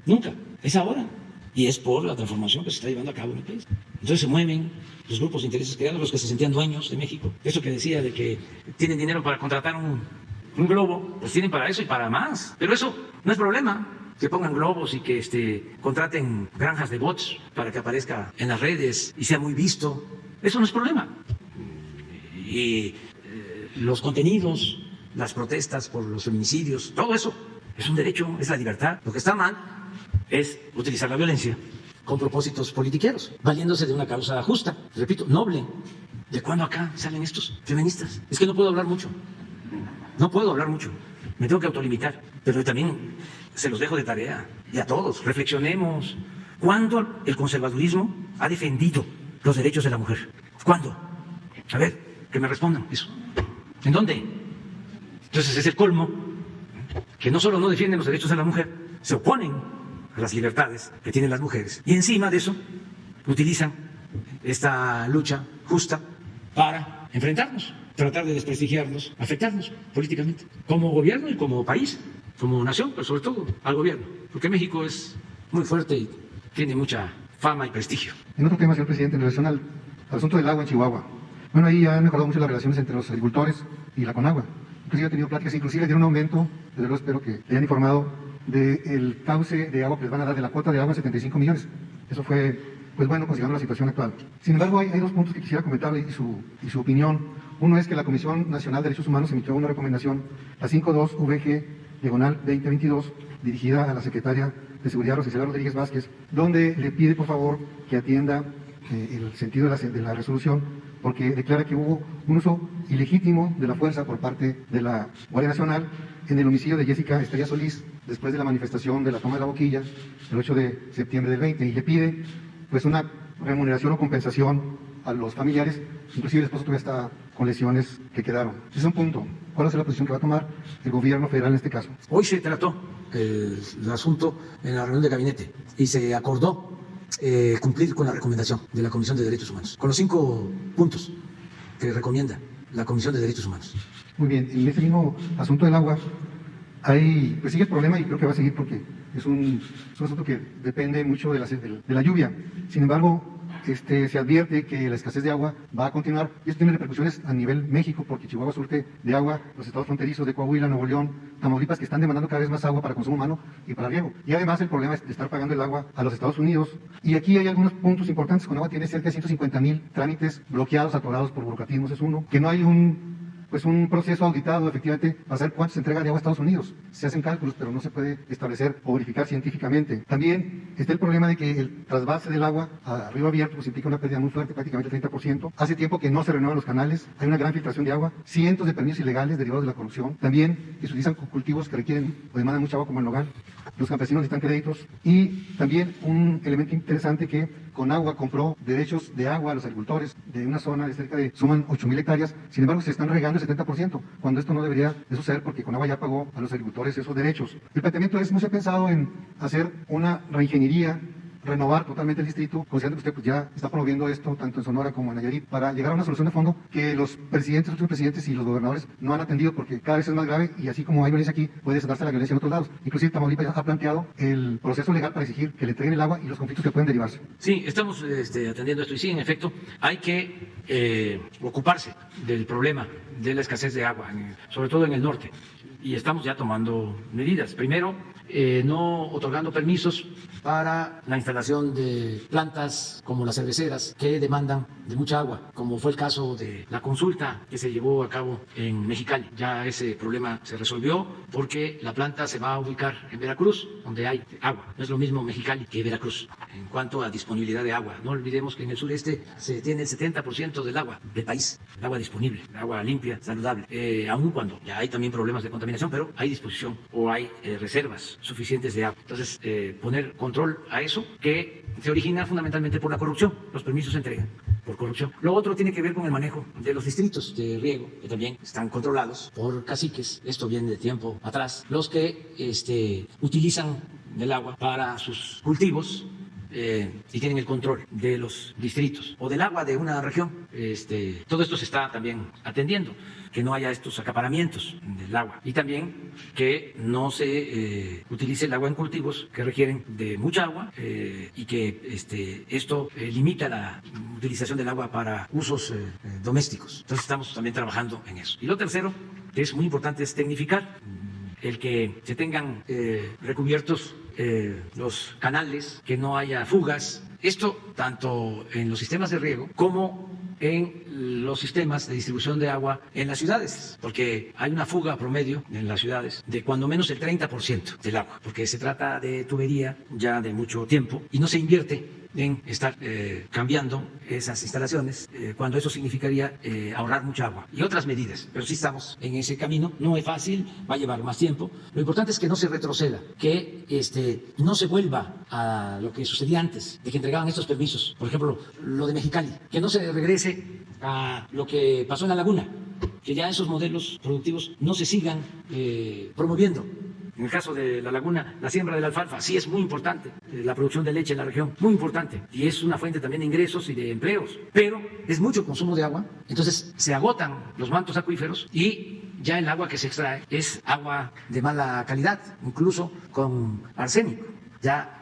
Speaker 2: Nunca. Es ahora. Y es por la transformación que se está llevando a cabo en el país. Entonces se mueven los grupos de intereses creados, los que se sentían dueños de México. Eso que decía de que tienen dinero para contratar un globo, pues tienen para eso y para más. Pero eso no es problema, que pongan globos y que contraten granjas de bots para que aparezca en las redes y sea muy visto. Eso no es problema. Y los contenidos, las protestas por los feminicidios, todo eso es un derecho, es la libertad. Lo que está mal es utilizar la violencia con propósitos politiqueros, valiéndose de una causa justa, repito, noble. ¿De cuándo acá salen estos feministas? Es que no puedo hablar mucho. No puedo hablar mucho, me tengo que autolimitar, pero también se los dejo de tarea y a todos, reflexionemos. ¿Cuándo el conservadurismo ha defendido los derechos de la mujer? ¿Cuándo? A ver, que me respondan eso. ¿En dónde? Entonces es el colmo que no solo no defienden los derechos de la mujer, se oponen a las libertades que tienen las mujeres y encima de eso utilizan esta lucha justa para enfrentarnos, tratar de desprestigiarnos, afectarnos políticamente, como gobierno y como país, como nación, pero sobre todo al gobierno, porque México es muy fuerte y tiene mucha fama y prestigio.
Speaker 11: En otro tema, señor presidente, en relación al asunto del agua en Chihuahua. Bueno, ahí han mejorado mucho las relaciones entre los agricultores y la Conagua. Inclusive he tenido pláticas, inclusive dieron un aumento, desde luego espero que le hayan informado del cauce de agua que les van a dar, de la cuota de agua, 75 millones. Eso fue, pues bueno, considerando la situación actual. Sin embargo, hay dos puntos que quisiera comentarle y su opinión. Uno es que la Comisión Nacional de Derechos Humanos emitió una recomendación, la 52VG/2022, dirigida a la secretaria de Seguridad, Rosa Rodríguez Vázquez, donde le pide, por favor, que atienda el sentido de la resolución, porque declara que hubo un uso ilegítimo de la fuerza por parte de la Guardia Nacional en el homicidio de Jessica Estrella Solís, después de la manifestación de la toma de la boquilla, el 8 de septiembre del 20, y le pide pues una remuneración o compensación a los familiares, inclusive el esposo todavía está con lesiones que quedaron. Ese es un punto. cuál va a ser la posición que va a tomar el gobierno federal en este caso.
Speaker 2: Hoy se trató el asunto en la reunión de gabinete y se acordó cumplir con la recomendación de la Comisión de Derechos Humanos, con los 5 puntos que recomienda la Comisión de Derechos Humanos.
Speaker 11: Muy bien, en ese mismo asunto del agua, pues sigue el problema y creo que va a seguir porque es un asunto que depende mucho de la lluvia. Sin embargo, se advierte que la escasez de agua va a continuar y esto tiene repercusiones a nivel México porque Chihuahua surte de agua los estados fronterizos de Coahuila, Nuevo León, Tamaulipas, que están demandando cada vez más agua para consumo humano y para riego. Y además el problema es de estar pagando el agua a los Estados Unidos. Y aquí hay algunos puntos importantes. Conagua tiene cerca de 150,000 trámites bloqueados, atorados por burocratismos. Es uno, que no hay un proceso auditado efectivamente para saber cuánto se entrega de agua a Estados Unidos. Se hacen cálculos, pero no se puede establecer o verificar científicamente. También está el problema de que el trasvase del agua a río abierto pues implica una pérdida muy fuerte, prácticamente el 30%. Hace tiempo que no se renuevan los canales, hay una gran filtración de agua, cientos de permisos ilegales derivados de la corrupción. También que se utilizan cultivos que requieren o demandan mucha agua como el nogal. Los campesinos necesitan créditos. Y también un elemento interesante que Conagua compró derechos de agua a los agricultores de una zona de cerca de, suman 8,000 hectáreas, sin embargo se están regando el 70%, cuando esto no debería de suceder porque Conagua ya pagó a los agricultores esos derechos. El planteamiento es, no se ha pensado en hacer una reingeniería, renovar totalmente el distrito, considerando que usted pues, ya está promoviendo esto tanto en Sonora como en Nayarit, para llegar a una solución de fondo que los presidentes, otros presidentes y los gobernadores no han atendido porque cada vez es más grave y así como hay violencia aquí, puede desatarse la violencia en otros lados. Inclusive Tamaulipas ya ha planteado el proceso legal para exigir que le entreguen el agua y los conflictos que pueden derivarse.
Speaker 2: Sí, estamos atendiendo esto y sí, en efecto, hay que ocuparse del problema de la escasez de agua, sobre todo en el norte. Y estamos ya tomando medidas. Primero, no otorgando permisos para la instalación de plantas como las cerveceras que demandan de mucha agua, como fue el caso de la consulta que se llevó a cabo en Mexicali. Ya ese problema se resolvió porque la planta se va a ubicar en Veracruz, donde hay agua. No es lo mismo Mexicali que Veracruz en cuanto a disponibilidad de agua. No olvidemos que en el sureste se tiene el 70% del agua del país, el agua disponible, el agua limpia, saludable, aun cuando ya hay también problemas de contaminación, pero hay disposición o hay reservas suficientes de agua. Entonces, poner control a eso que se origina fundamentalmente por la corrupción. Los permisos se entregan por corrupción. Lo otro tiene que ver con el manejo de los distritos de riego, que también están controlados por caciques. Esto viene de tiempo atrás. Los que utilizan el agua para sus cultivos y tienen el control de los distritos o del agua de una región. Todo esto se está también atendiendo, que no haya estos acaparamientos del agua y también que no se utilice el agua en cultivos que requieren de mucha agua y que esto limita la utilización del agua para usos domésticos. Entonces estamos también trabajando en eso. Y lo tercero, que es muy importante, es tecnificar el que se tengan recubiertos los canales, que no haya fugas. Esto tanto en los sistemas de riego como en los sistemas de distribución de agua en las ciudades, porque hay una fuga promedio en las ciudades de cuando menos el 30% del agua, porque se trata de tubería ya de mucho tiempo y no se invierte en estar cambiando esas instalaciones cuando eso significaría ahorrar mucha agua y otras medidas, pero sí estamos en ese camino. No es fácil, va a llevar más tiempo. Lo importante es que no se retroceda, que no se vuelva a lo que sucedía antes de que entregaban estos permisos, por ejemplo lo de Mexicali, que no se regrese a lo que pasó en La Laguna, que ya esos modelos productivos no se sigan promoviendo. En el caso de La Laguna, la siembra de la alfalfa sí es muy importante, la producción de leche en la región, muy importante, y es una fuente también de ingresos y de empleos, pero es mucho consumo de agua, entonces se agotan los mantos acuíferos y ya el agua que se extrae es agua de mala calidad, incluso con arsénico, ya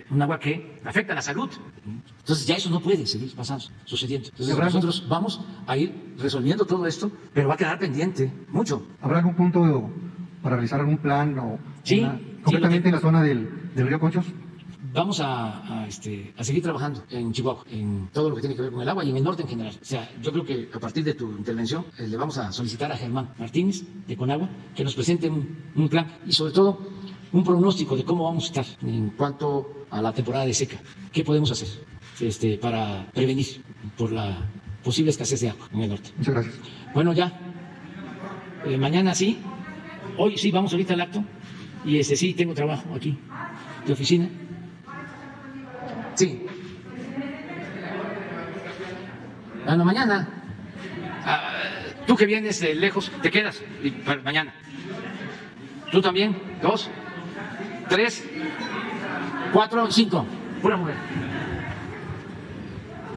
Speaker 2: un agua que afecta a la salud. Entonces ya eso no puede seguir sucediendo. Entonces nosotros vamos a ir resolviendo todo esto, pero va a quedar pendiente mucho.
Speaker 11: ¿Habrá algún punto para realizar algún plan o
Speaker 2: sí,
Speaker 11: completamente en la zona del río Conchos?
Speaker 2: Vamos a seguir trabajando en Chihuahua, en todo lo que tiene que ver con el agua y en el norte en general. O sea, yo creo que a partir de tu intervención le vamos a solicitar a Germán Martínez de Conagua que nos presente un plan y sobre todo un pronóstico de cómo vamos a estar en cuanto a la temporada de seca. ¿Qué podemos hacer para prevenir por la posible escasez de agua en el norte?
Speaker 11: Muchas gracias.
Speaker 2: Bueno, ya. Mañana sí. Hoy sí, vamos ahorita al acto y sí, tengo trabajo aquí de oficina. Sí. Bueno, mañana. Tú que vienes de lejos, te quedas y para mañana. Tú también, 2, 3, 4, 5. Pura mujer.